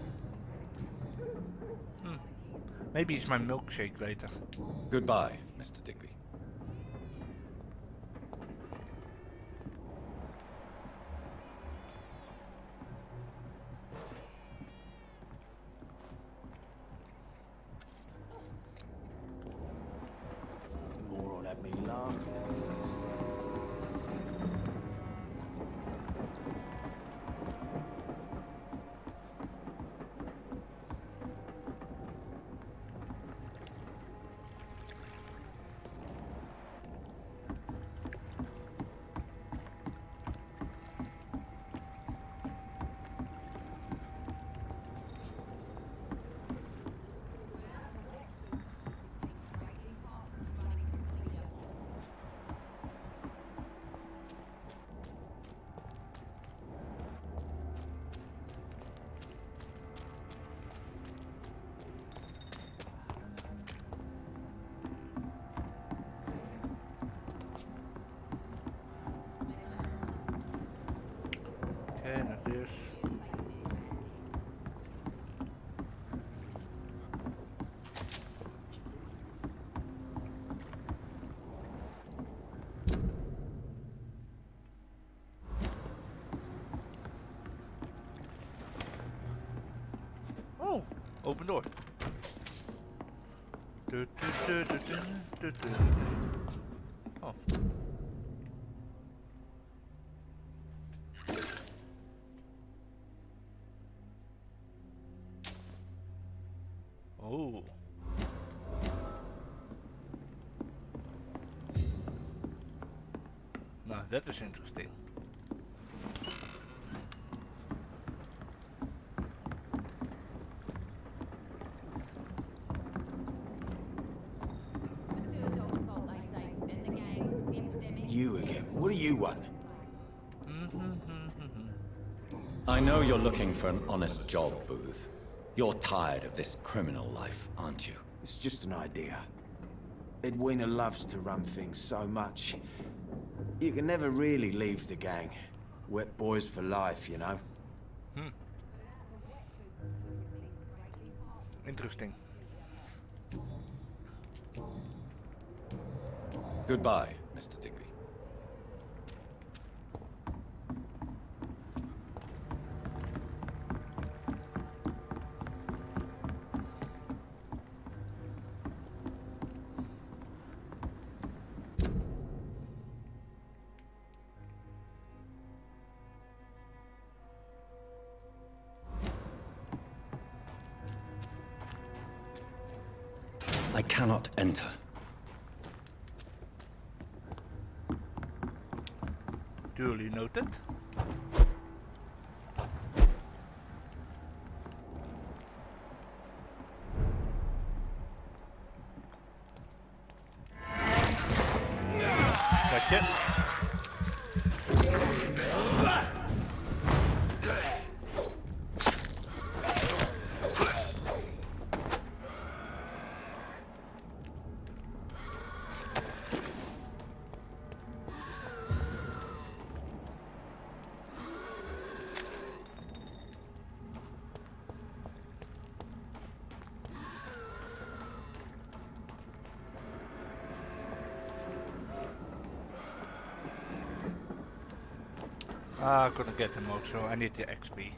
Maybe it's my milkshake later. Goodbye, Mr. Digby. The moron had me laughing. Okay, not this. Oh, open door. Oh. Oh. Now that is interesting. You again. What do you want? I know you're looking for an honest job, Booth. You're tired of this criminal life, aren't you? It's just an idea. Edwina loves to run things so much. You can never really leave the gang. Wet boys for life, you know? Interesting. Goodbye, Mr. Digby. I cannot enter. Duly noted. Gotcha. I couldn't get them out, so I need the XP.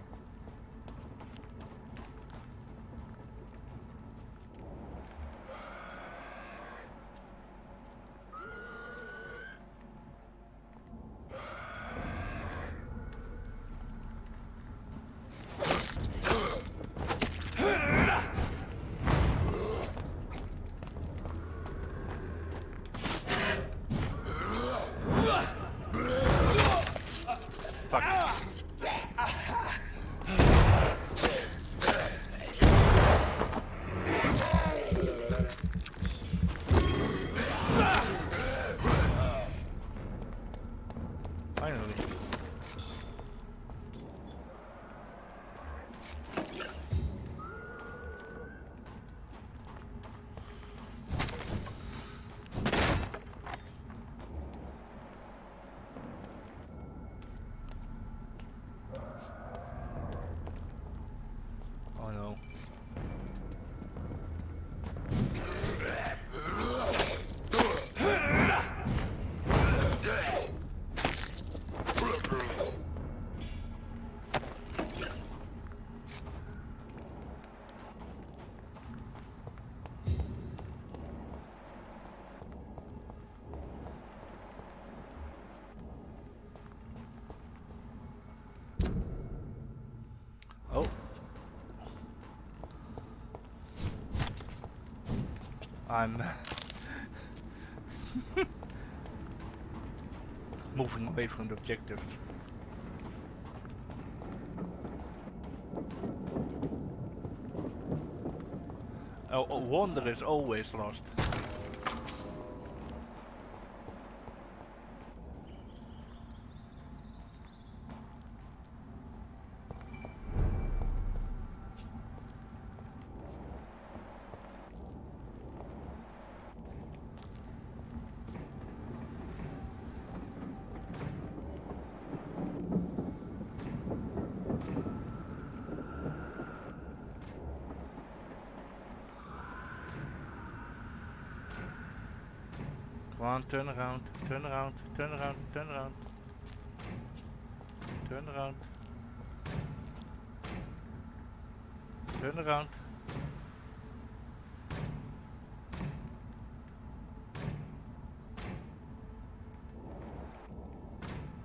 Finally. Oh no. Oh. I'm moving away from the objectives. Oh, wonder is always lost. Come on, turn around, turn around, turn around, turn around. Turn around. Turn around.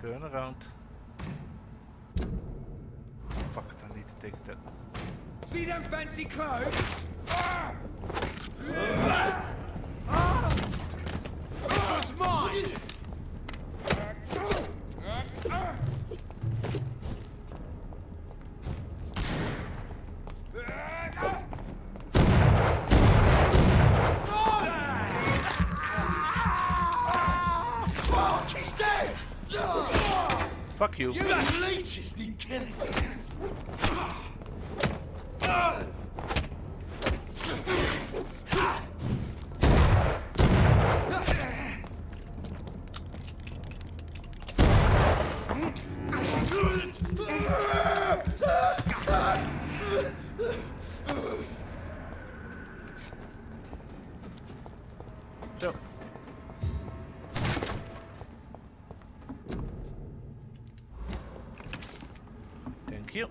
Turn around. Fuck it, I need to take that. See them fancy clothes? It's mine! She's dead! Fuck you. You leeches need killing. So. Thank you.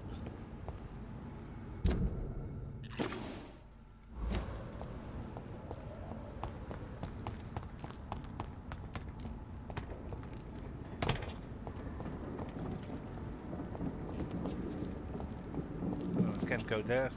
Can't go there.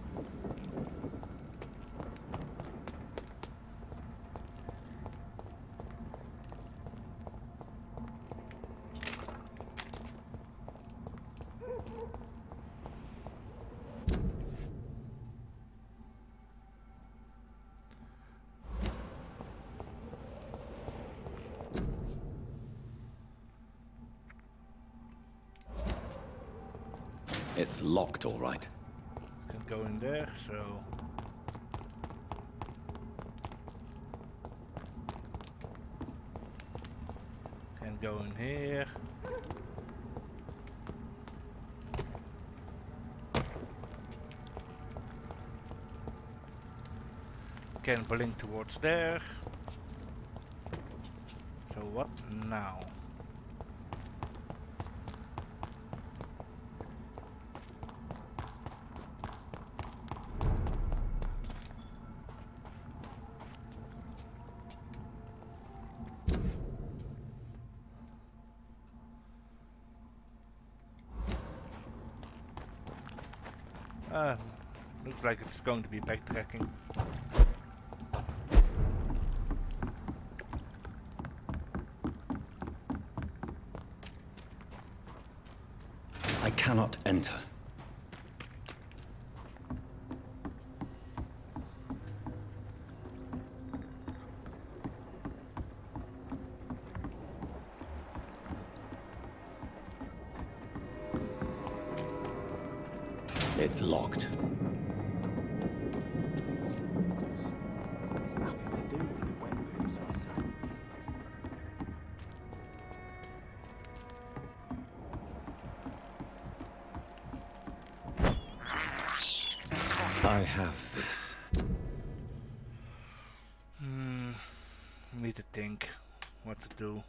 It's locked, all right. Can't go in there, so. Can't go in here. Can't blink towards there. So what now? Looks like it's going to be backtracking. I cannot enter. It's locked. It's nothing to do with the wet boots, I say. I have this. Need to think what to do.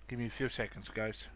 Give me a few seconds, guys.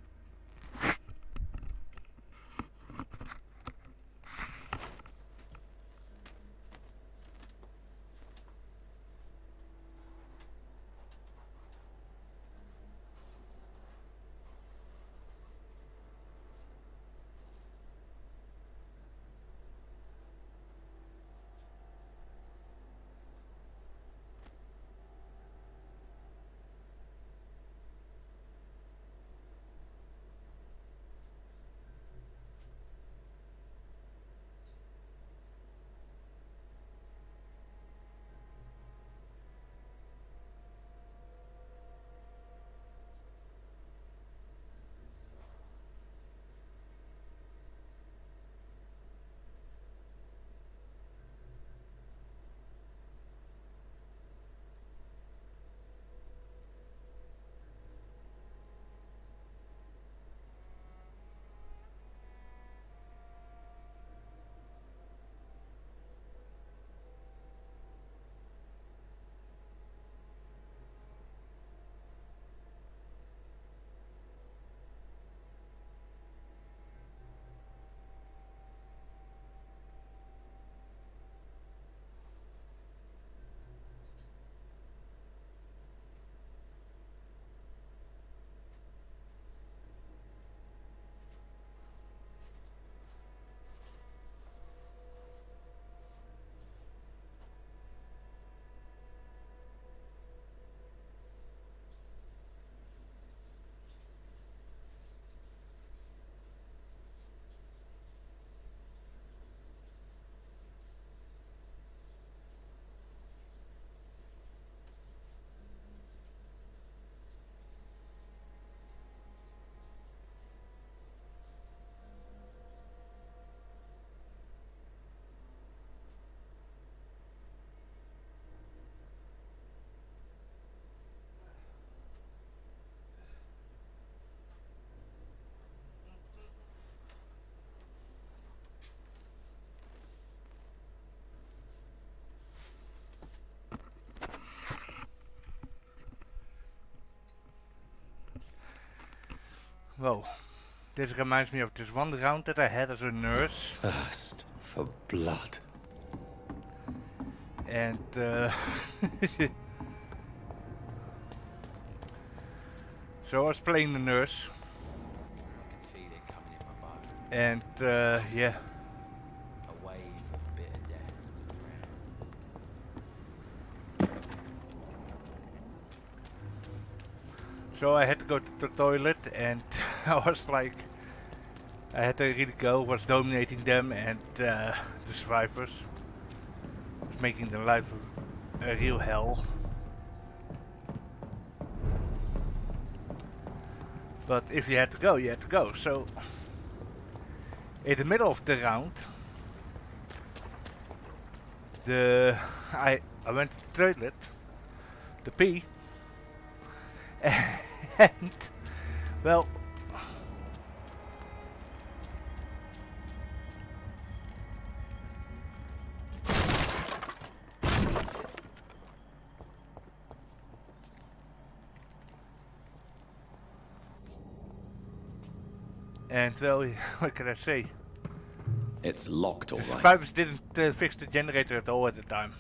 Whoa. This reminds me of this one round that I had as a nurse. Thirst for blood. And so I was playing the nurse. I can feel it coming in my bones. And yeah. A wave of bitter death to drown. So I had to go to the toilet and I was like, I had to really go, was dominating them and the survivors. Was making their life a real hell. But if you had to go, you had to go. So in the middle of the round, I went to the toilet to pee. And well, what can I say? It's locked, all The right. survivors didn't fix the generator at all at the time.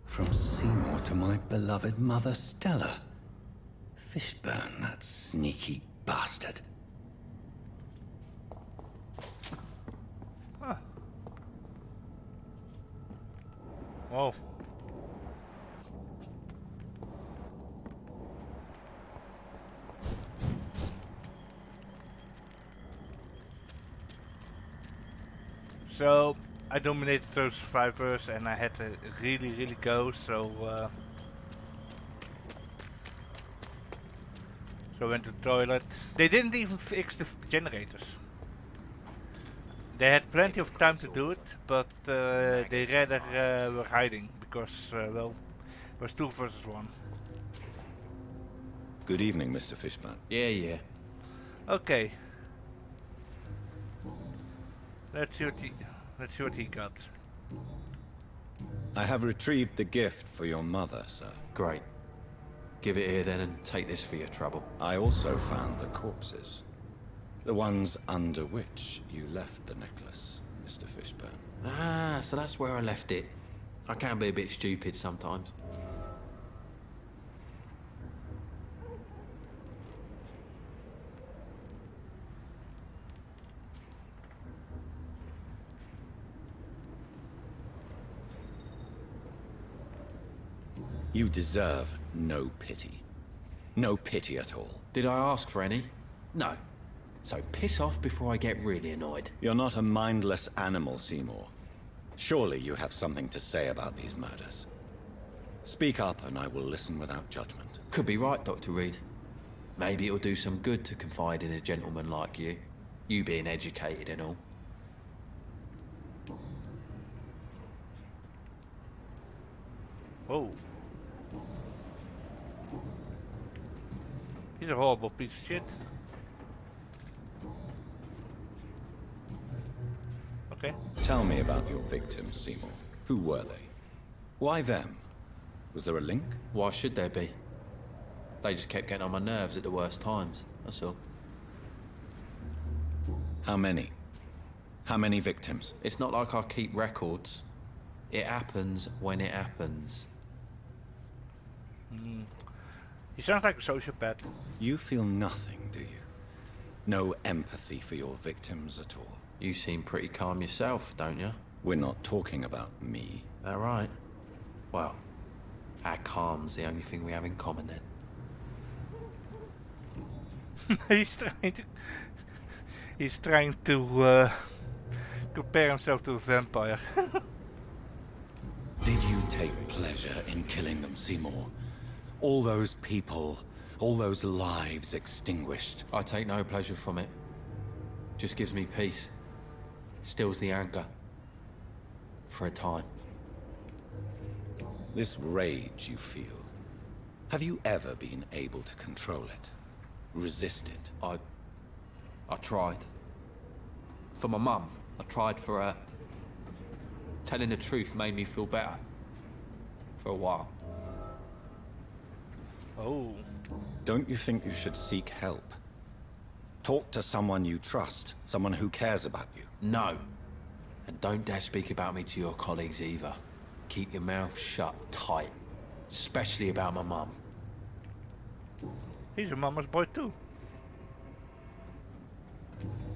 From Seymour to my beloved mother Stella. Fishburne, that sneaky bastard. Huh. Whoa. So I dominated those survivors and I had to really go, so so I went to the toilet. They didn't even fix the generators. They had plenty of time to do it, but they rather were hiding because, well, it was 2 versus 1. Good evening, Mr. Fishburne. Yeah. Okay. Let's see what he got. I have retrieved the gift for your mother, sir. Great. Give it here then and take this for your trouble. I also found the corpses. The ones under which you left the necklace, Mr. Fishburne. Ah, so that's where I left it. I can be a bit stupid sometimes. You deserve no pity. No pity at all. Did I ask for any? No. So piss off before I get really annoyed. You're not a mindless animal, Seymour. Surely you have something to say about these murders. Speak up and I will listen without judgment. Could be right, Dr. Reed. Maybe it'll do some good to confide in a gentleman like you. You being educated and all. Whoa. He's a horrible piece of shit. Okay. Tell me about your victims, Seymour. Who were they? Why them? Was there a link? Why should there be? They just kept getting on my nerves at the worst times, that's all. How many? How many victims? It's not like I keep records. It happens when it happens. He sounds like a sociopath. You feel nothing, do you? No empathy for your victims at all? You seem pretty calm yourself, don't you? We're not talking about me. That right? Well, our calm's the only thing we have in common then. He's trying to compare himself to a vampire. Did you take pleasure in killing them, Seymour? All those people, all those lives extinguished. I take no pleasure from it. Just gives me peace. Stills the anger. For a time. This rage you feel, have you ever been able to control it? Resist it? I tried. For my mum, I tried for her. Telling the truth made me feel better. For a while. Oh. Don't you think you should seek help? Talk to someone you trust, someone who cares about you. No. And don't dare speak about me to your colleagues either. Keep your mouth shut tight. Especially about my mum. He's a mama's boy too.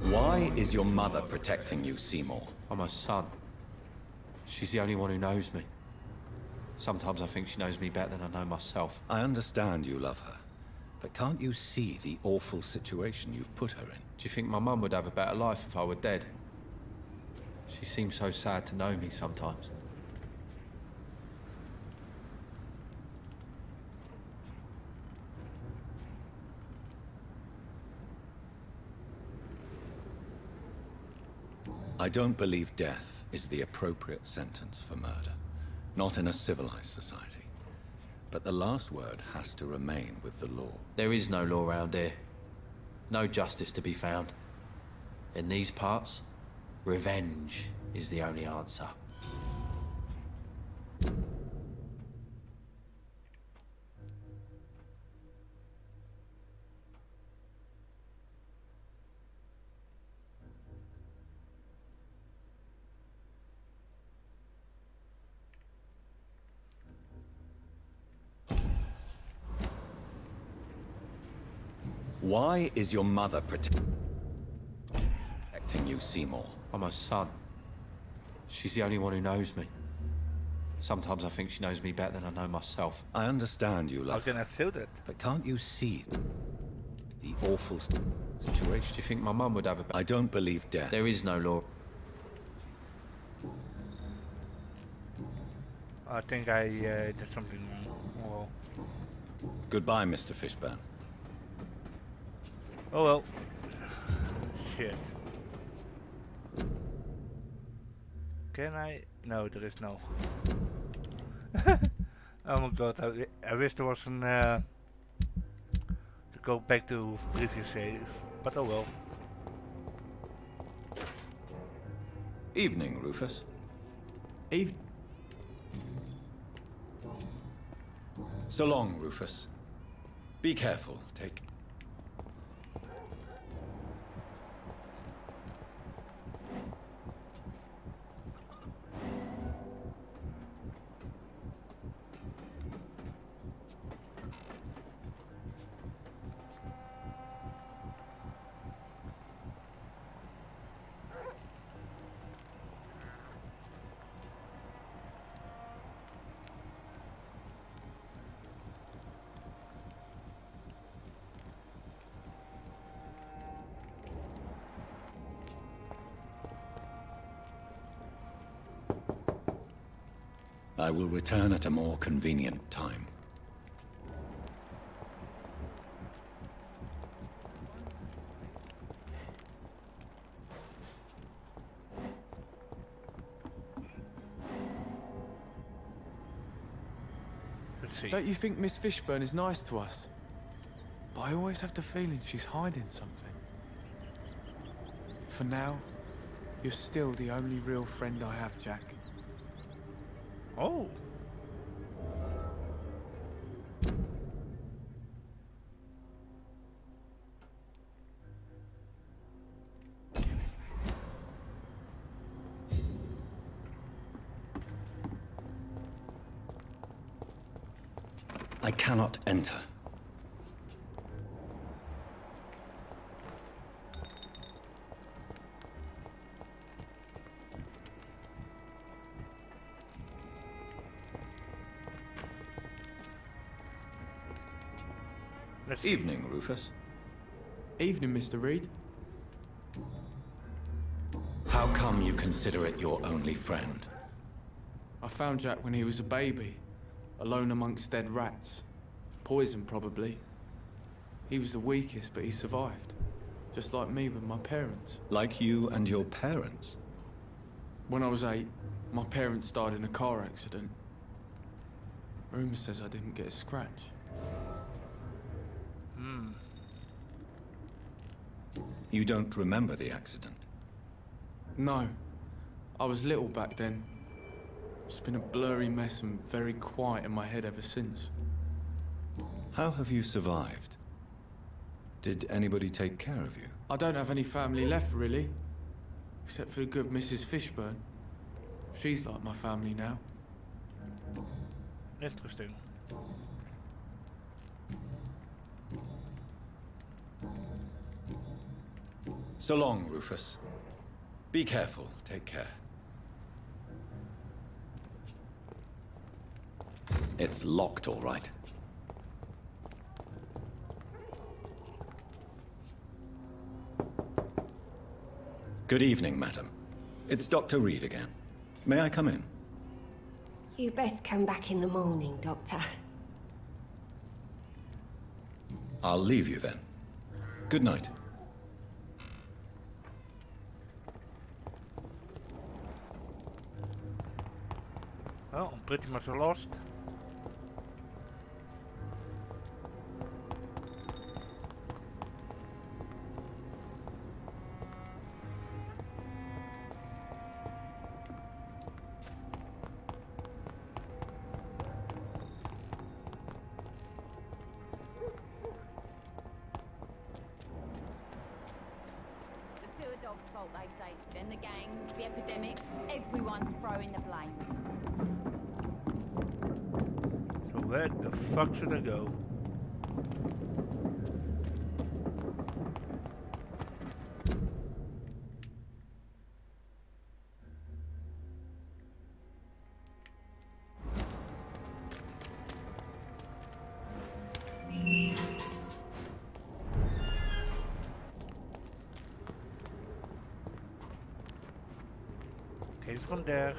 Why is your mother protecting you, Seymour? I'm her son. She's the only one who knows me. Sometimes I think she knows me better than I know myself. I understand you love her, but can't you see the awful situation you've put her in? Do you think my mum would have a better life if I were dead? She seems so sad to know me sometimes. I don't believe death is the appropriate sentence for murder. Not in a civilized society. But the last word has to remain with the law. There is no law around here. No justice to be found. In these parts, revenge is the only answer. Why is your mother protecting you, Seymour? I'm her son. She's the only one who knows me. Sometimes I think she knows me better than I know myself. I understand you love How can her, I feel that? but can't you see the awful situation? Do you think my mum would have a better... I don't believe death. There is no law. I think I did something wrong. Well. Goodbye, Mr. Fishburne. Oh well. Shit. Can I? No, there is no. Oh my god, I wish there was an to go back to previous save, but oh well. Evening, Rufus. So long, Rufus. Be careful. Take... I will return at a more convenient time. Let's see. Don't you think Miss Fishburne is nice to us? But I always have the feeling she's hiding something. For now, you're still the only real friend I have, Jack. Oh. I cannot enter. Evening, Rufus. Evening, Mr. Reed. How come you consider it your only friend? I found Jack when he was a baby, alone amongst dead rats. Poison, probably. He was the weakest, but he survived. Just like me with my parents. Like you and your parents? When I was 8, my parents died in a car accident. Rumour says I didn't get a scratch. You don't remember the accident? No. I was little back then. It's been a blurry mess and very quiet in my head ever since. How have you survived? Did anybody take care of you? I don't have any family left, really. Except for the good Mrs. Fishburne. She's like my family now. Interesting. So long, Rufus. Be careful. Take care. It's locked, all right. Good evening, madam. It's Dr. Reed again. May I come in? You best come back in the morning, Doctor. I'll leave you then. Good night. Well, I'm pretty much lost. The two dogs' fault, they say. Then the gangs, the epidemics, everyone's throwing the blame. So where the fuck should I go? Came from there.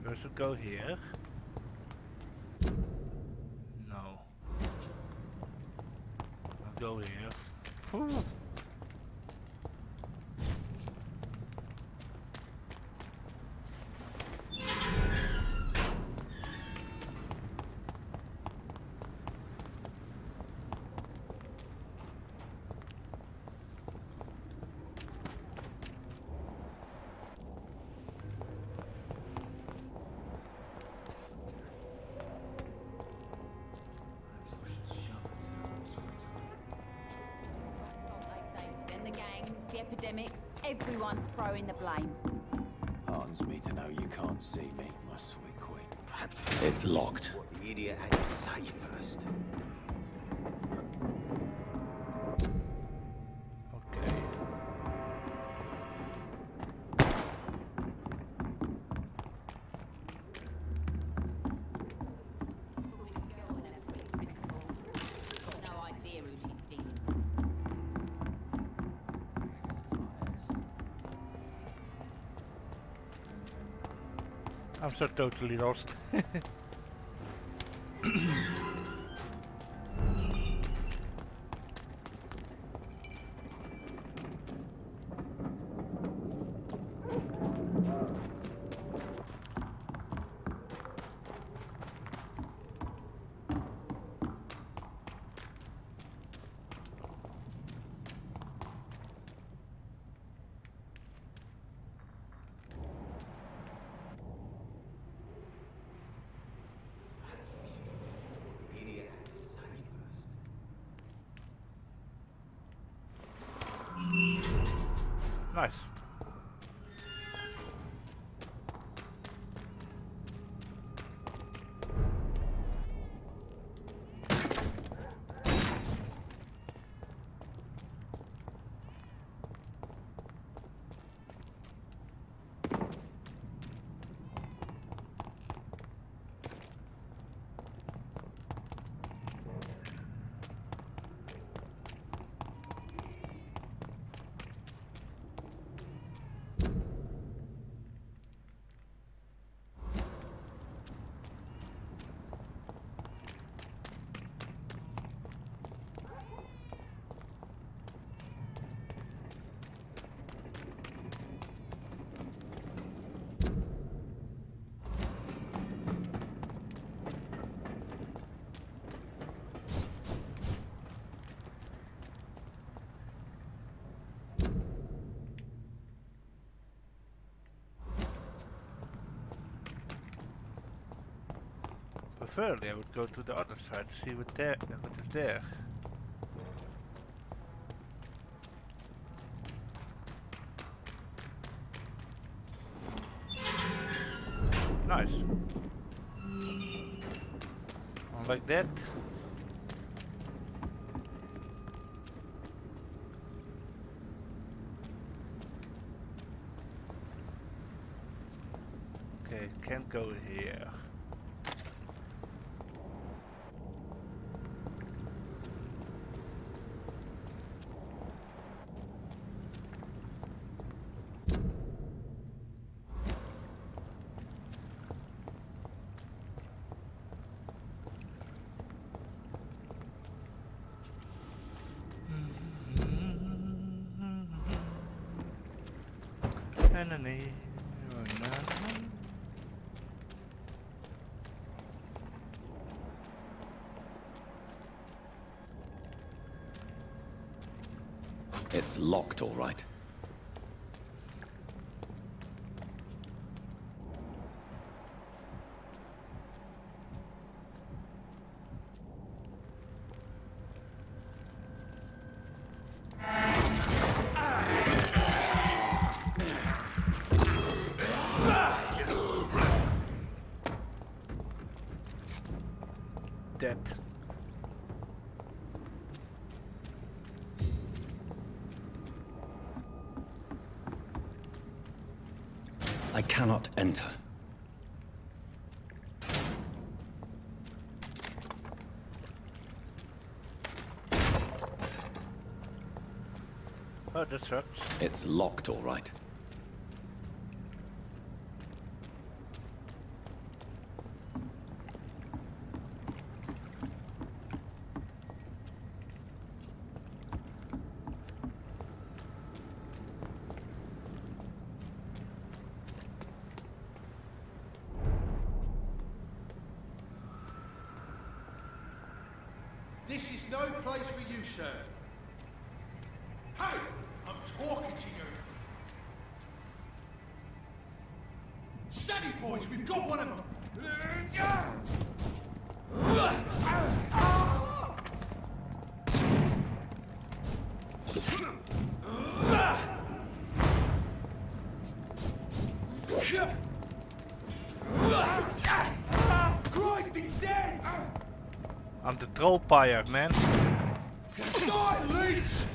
Does it go here? No. I'll go here. Whew. Then the gangs, the epidemics, everyone's throwing the blame. Heartens me to know you can't see me, my sweet queen. Perhaps It's locked. what the idiot had to say first. Okay. No idea who she's dealing I'm so totally lost. Nice. Preferably I would go to the other side, see what is there. Nice. Like that. Okay, can't go here. It's locked, all right. Dead. I cannot enter. Oh, that sucks. It's locked, all right. This is no place for you, sir. Hey! I'm talking to you! Steady, boys! We've got one of them! Christ, he's dead! I'm the troll pyre, man. Die, leech!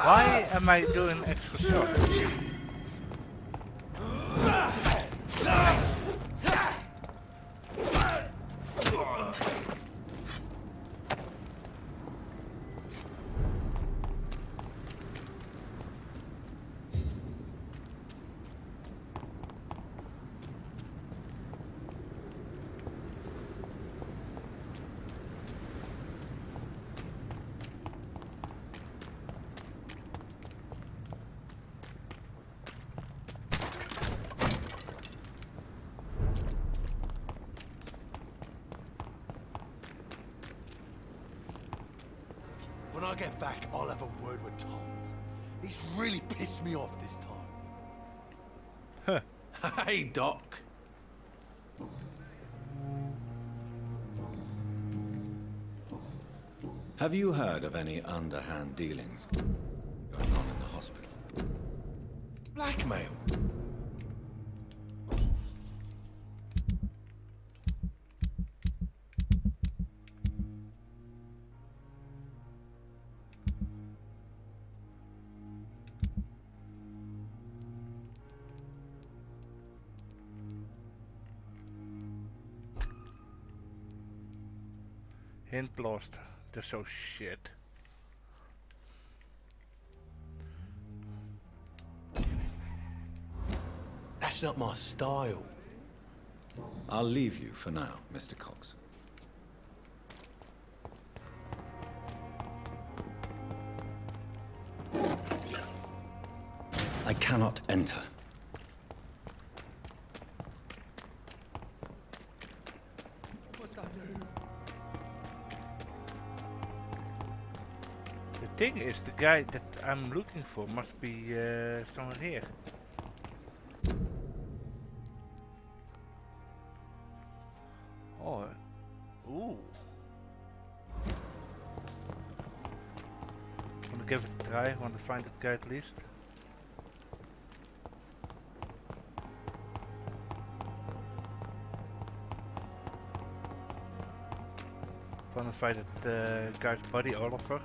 Why am I doing extra shots? When I get back, I'll have a word with Tom. He's really pissed me off this time. Hey, Doc. Have you heard of any underhand dealings going on in the hospital? Blackmail. Hint lost. That's so shit. That's not my style. I'll leave you for now, Mr. Cox. I cannot enter. The thing is, the guy that I'm looking for must be somewhere here. Oh, ooh. Wanna give it a try, want to find that guy at least. Wanna find that guy's buddy, Oliver.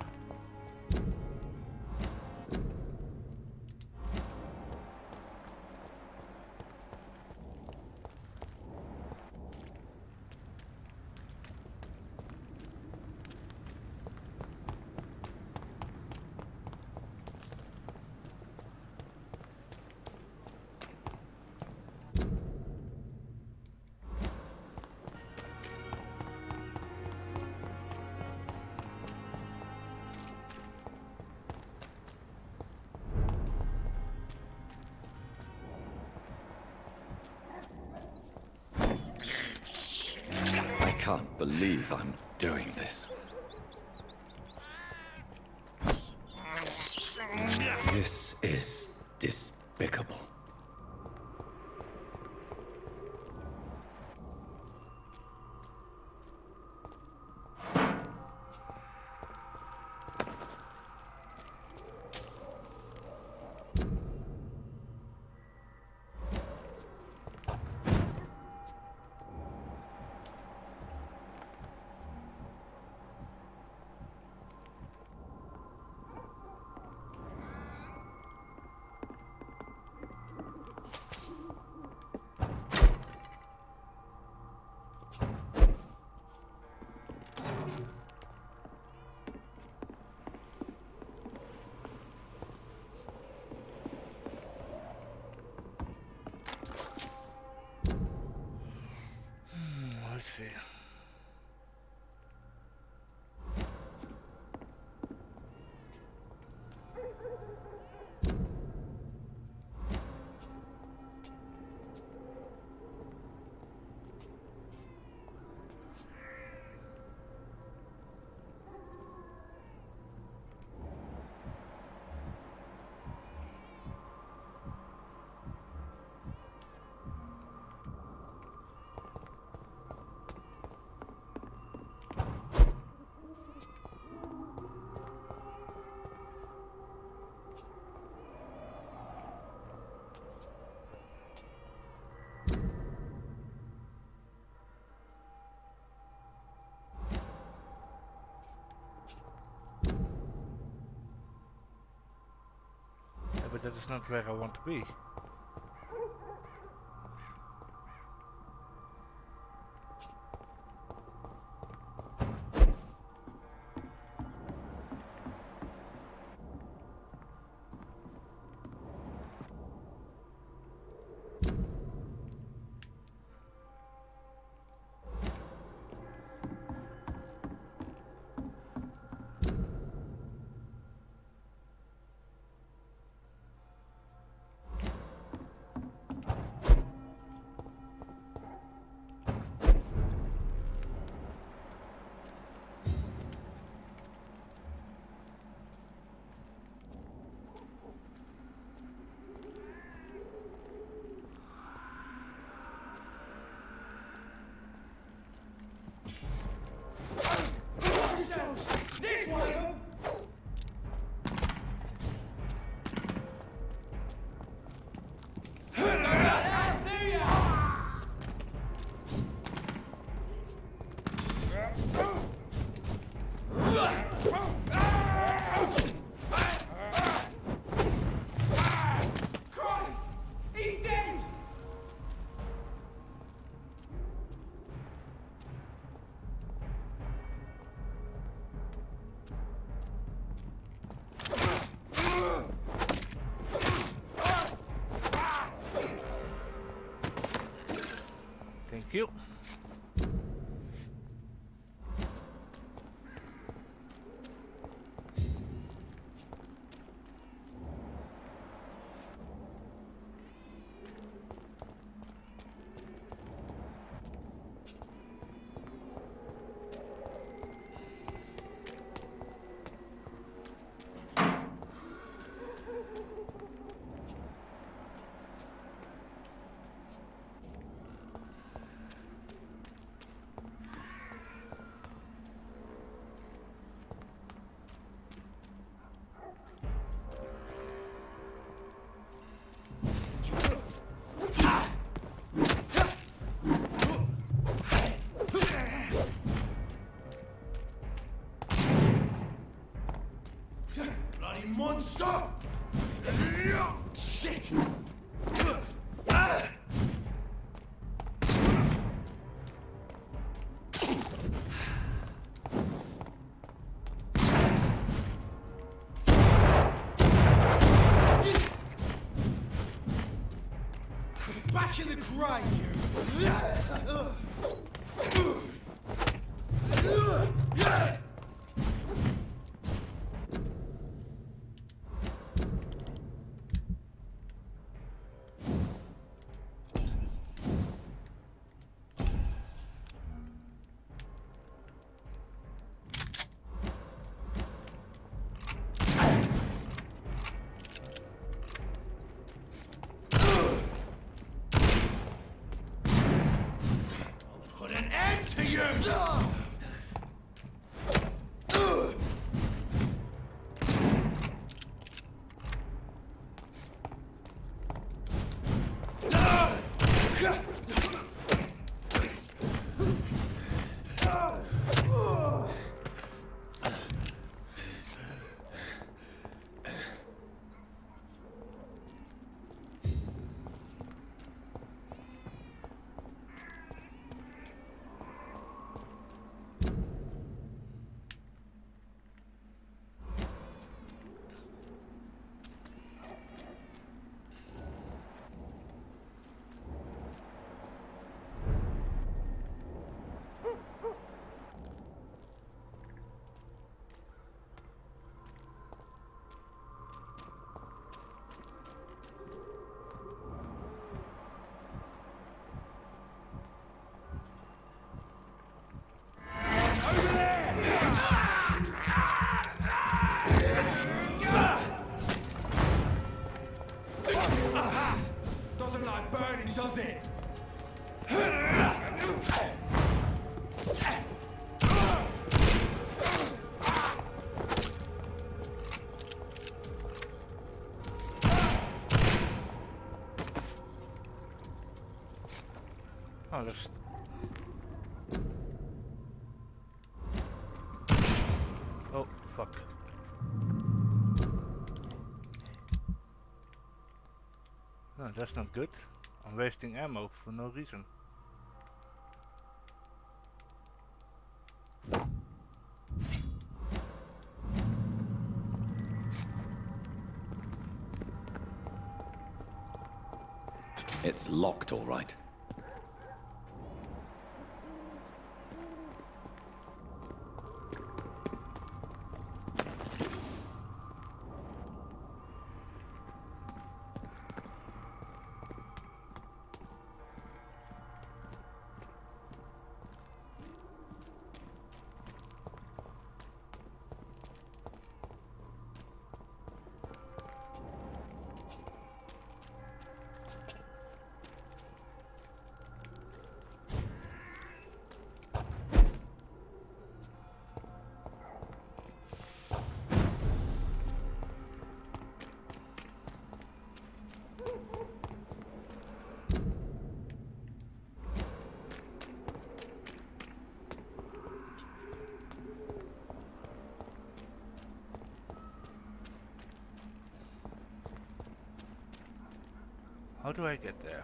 I can't believe I'm doing this. This is despicable. that is not where I want to be. Thank you. Bloody monster! Shit! Back in the grave, you! Put an end to you! Doesn't like burning, does it? Oh, that's... Oh, fuck. No, that's not good. I'm wasting ammo for no reason. It's locked, all right. How do I get there?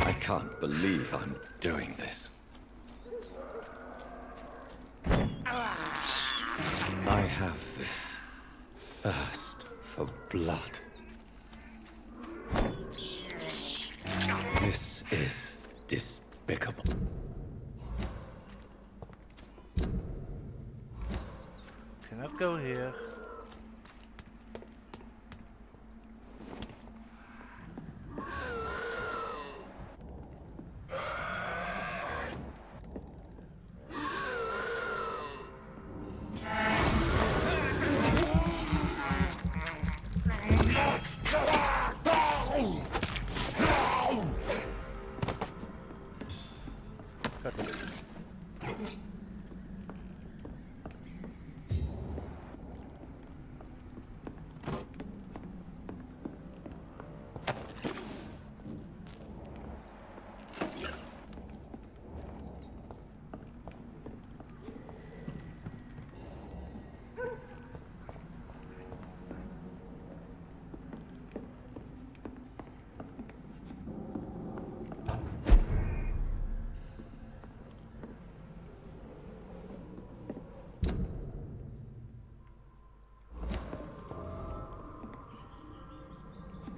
I can't believe I'm doing this. I have this thirst for blood. This is despicable. Cannot go here.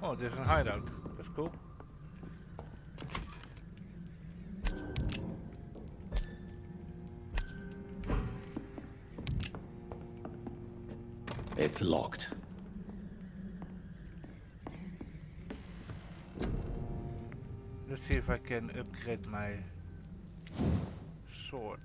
Oh, there's a hideout. That's cool. It's locked. Let's see if I can upgrade my sword.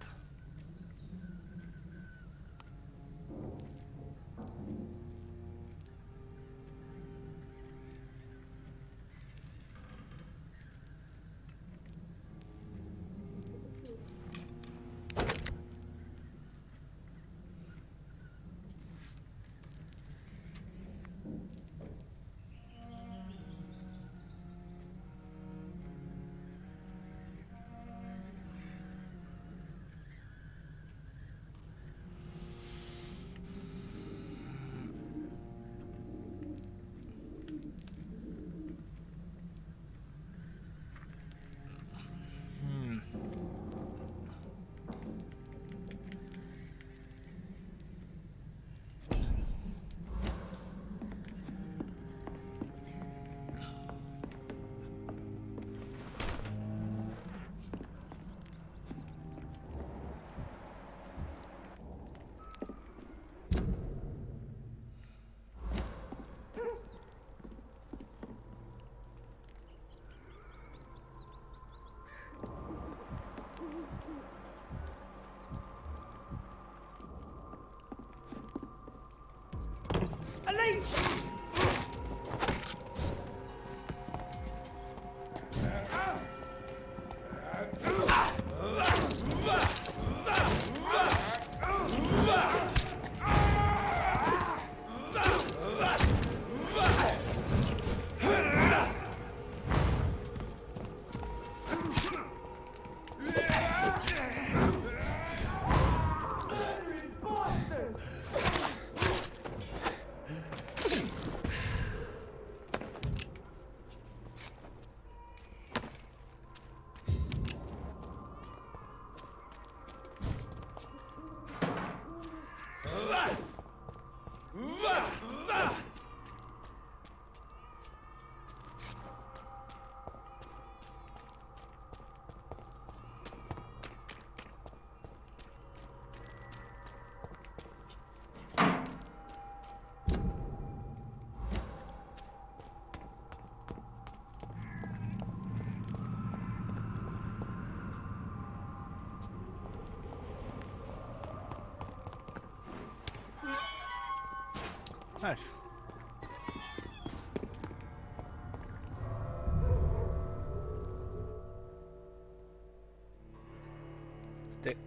Nice.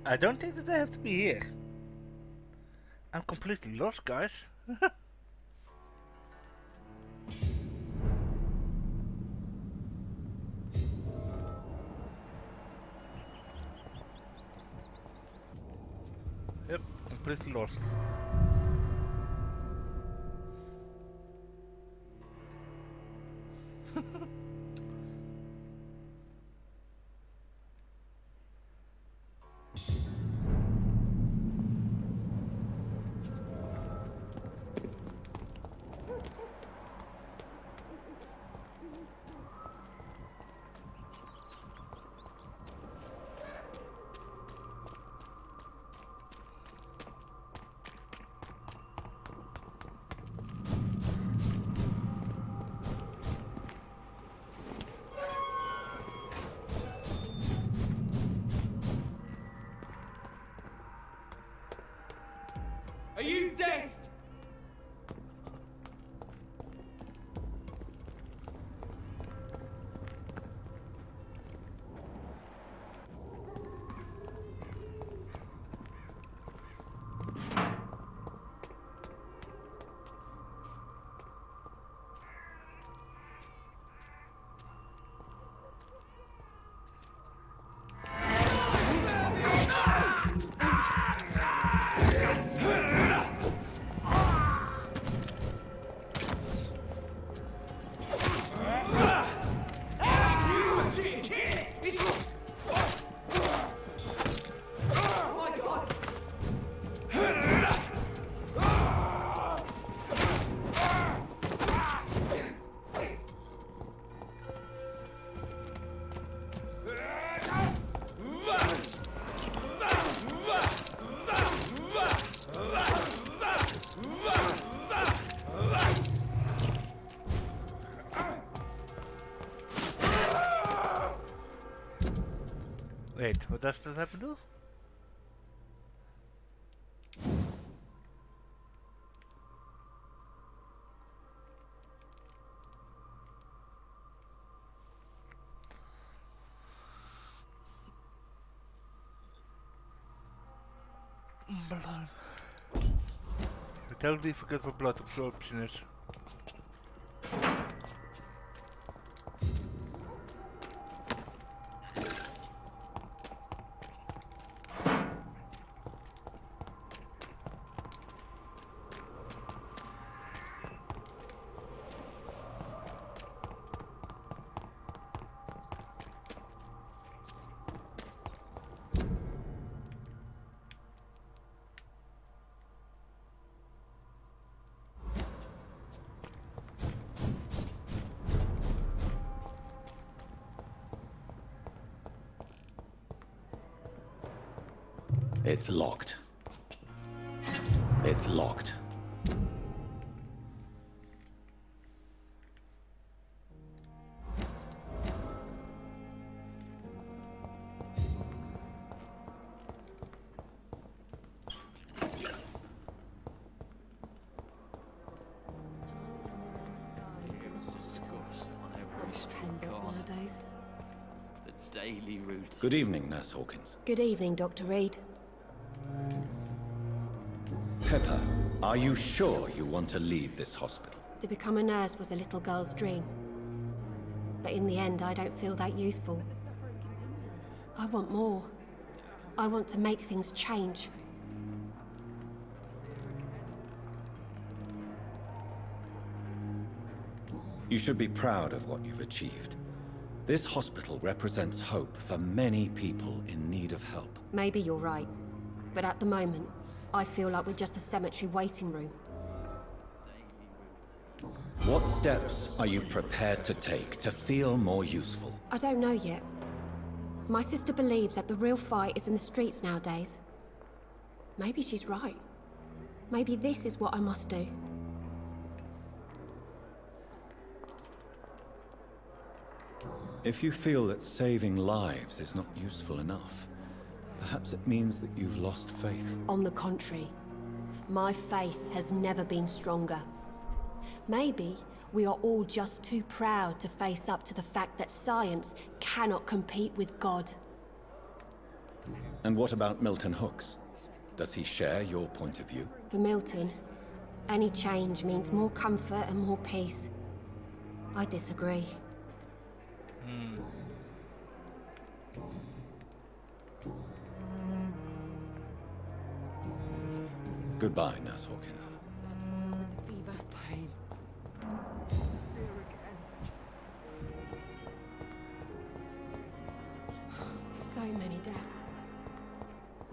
I don't think that they have to be here. I'm completely lost, guys. Yep, completely lost. Are you deaf? Wait, what does that have to do? Blood. I totally forget what blood absorption is. It's locked. It's locked. The daily routine. Good evening, Nurse Hawkins. Good evening, Dr. Reed. Pepper, are you sure you want to leave this hospital? To become a nurse was a little girl's dream. But in the end, I don't feel that useful. I want more. I want to make things change. You should be proud of what you've achieved. This hospital represents hope for many people in need of help. Maybe you're right. But at the moment, I feel like we're just a cemetery waiting room. What steps are you prepared to take to feel more useful? I don't know yet. My sister believes that the real fight is in the streets nowadays. Maybe she's right. Maybe this is what I must do. If you feel that saving lives is not useful enough, perhaps it means that you've lost faith. On the contrary, my faith has never been stronger. Maybe we are all just too proud to face up to the fact that science cannot compete with God. And what about Milton Hooks? Does he share your point of view? For Milton, any change means more comfort and more peace. I disagree. Goodbye, Nurse Hawkins. Fever. Pain. So many deaths.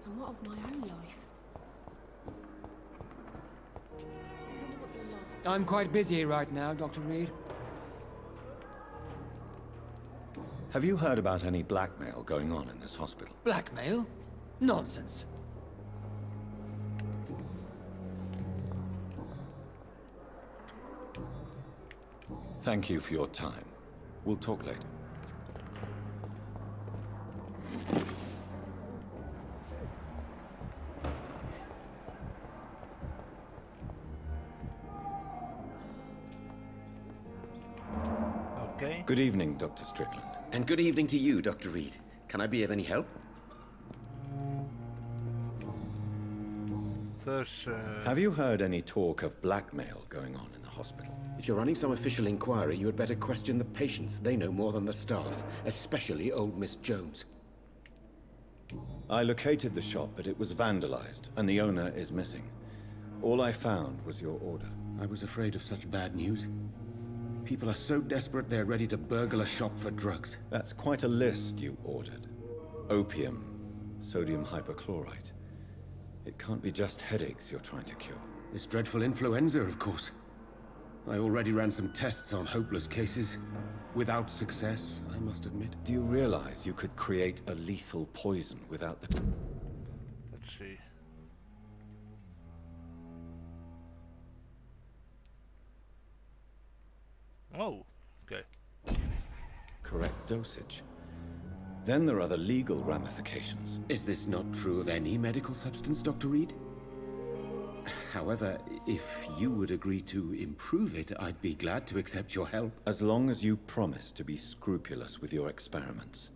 And what of my own life? I'm quite busy right now, Dr. Reed. Have you heard about any blackmail going on in this hospital? Blackmail? Nonsense. Thank you for your time. We'll talk later. Okay. Good evening, Dr. Strickland. And good evening to you, Dr. Reed. Can I be of any help? First, Have you heard any talk of blackmail going on in the hospital? If you're running some official inquiry, you had better question the patients. They know more than the staff, especially old Miss Jones. I located the shop, but it was vandalized, and the owner is missing. All I found was your order. I was afraid of such bad news. People are so desperate they're ready to burgle a shop for drugs. That's quite a list you ordered. Opium, sodium hypochlorite. It can't be just headaches you're trying to cure. This dreadful influenza, of course. I already ran some tests on hopeless cases. Without success, I must admit. Do you realize you could create a lethal poison without the... let's see. Oh, okay. correct dosage? Then there are the legal ramifications. Is this not true of any medical substance, Dr. Reed? However, if you would agree to improve it, I'd be glad to accept your help. As long as you promise to be scrupulous with your experiments,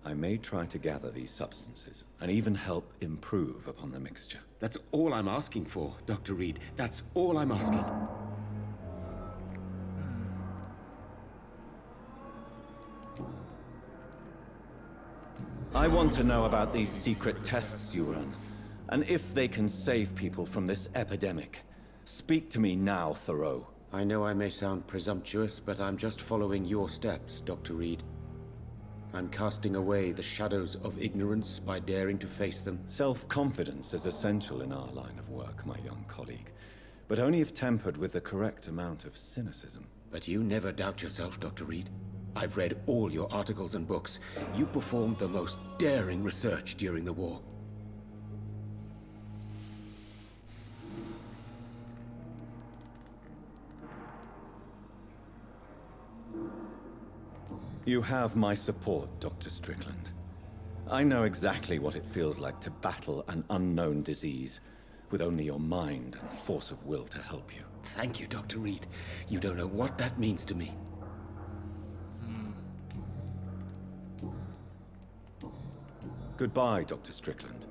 I may try to gather these substances, and even help improve upon the mixture. That's all I'm asking for, Dr. Reed. That's all I'm asking. I want to know about these secret tests you run, and if they can save people from this epidemic. Speak to me now, Thoreau. I know I may sound presumptuous, but I'm just following your steps, Dr. Reed. I'm casting away the shadows of ignorance by daring to face them. Self-confidence is essential in our line of work, my young colleague, but only if tempered with the correct amount of cynicism. But you never doubt yourself, Dr. Reed. I've read all your articles and books. You performed the most daring research during the war. You have my support, Dr. Strickland. I know exactly what it feels like to battle an unknown disease with only your mind and force of will to help you. Thank you, Dr. Reed. You don't know what that means to me. Goodbye, Dr. Strickland.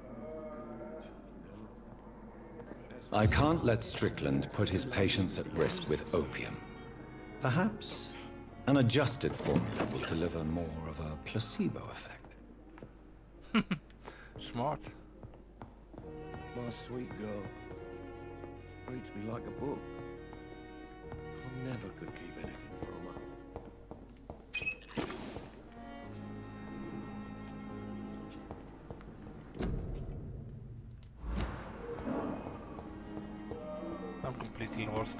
I can't let Strickland put his patients at risk with opium. Perhaps an adjusted formula will deliver more of a placebo effect. Smart. My sweet girl. Reads me like a book. I never could keep anything from her. I'm completely lost.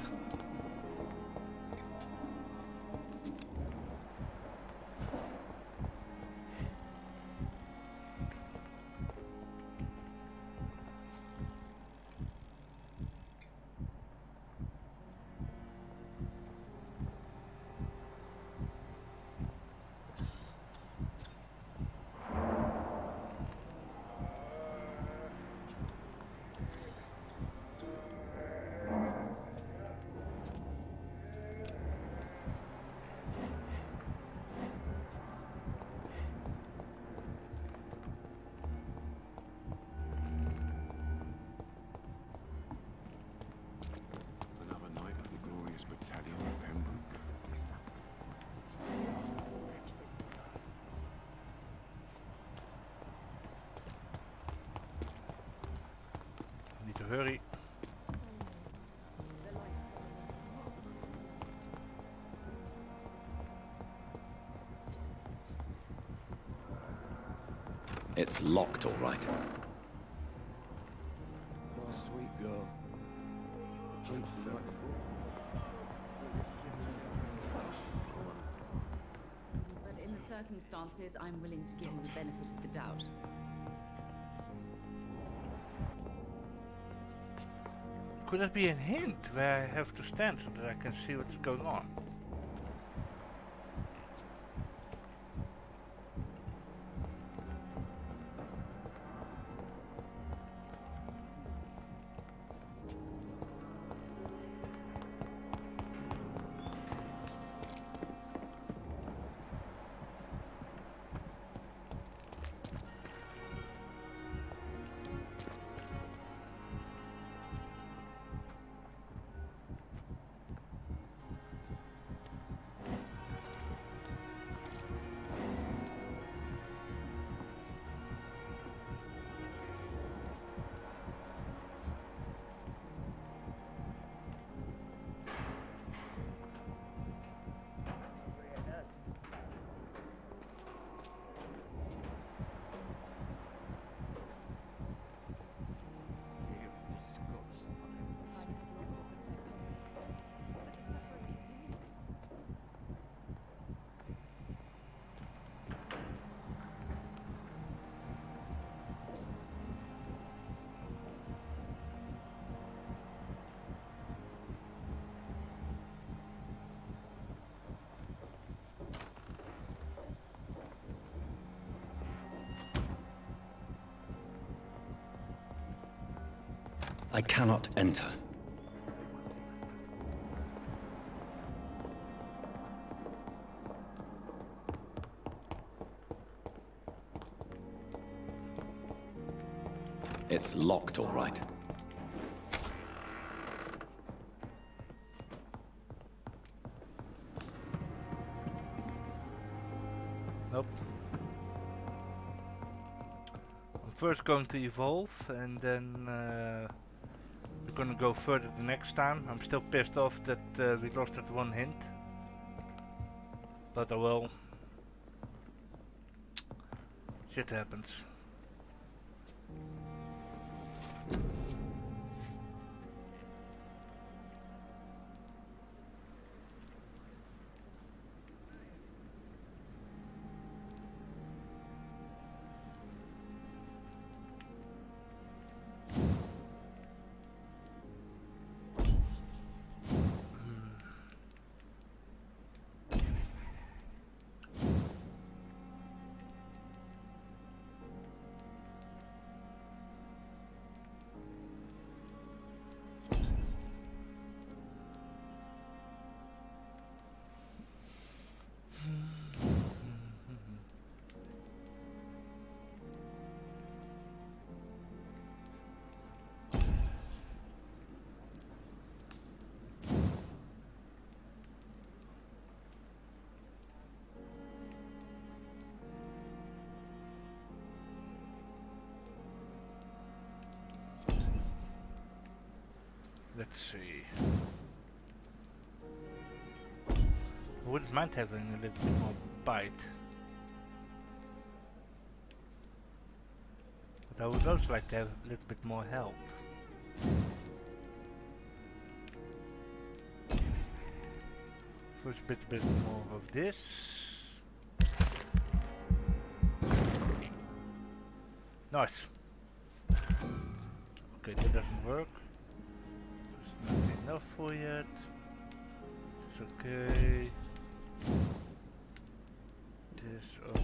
hurry. It's locked, all right. My sweet girl. Please fuck. But in the circumstances, I'm willing to give him the benefit of the doubt. Could that be a hint where I have to stand so that I can see what's going on? I cannot enter. It's locked, all right. Nope. I'm first going to evolve and then we're gonna go further the next time. I'm still pissed off that we lost that one hint. But oh well. Shit happens. Let's see. I wouldn't mind having a little bit more bite. But I would also like to have a little bit more health. First bit more of this. Nice. Okay, that doesn't work. It's not enough for yet. It's okay. This okay.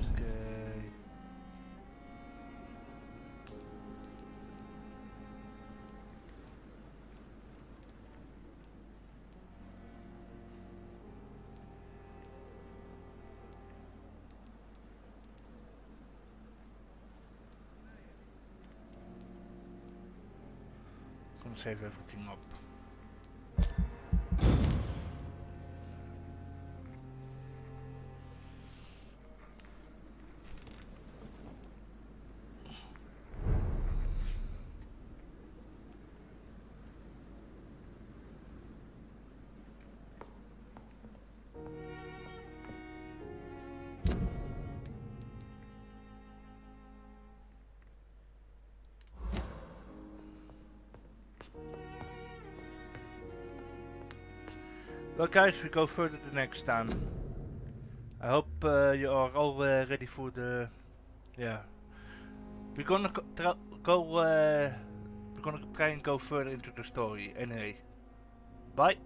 Gonna save everything up. Well, guys, we go further the next time. I hope you are all ready for the. Yeah. We're gonna we're gonna try and go further into the story. Anyway, bye.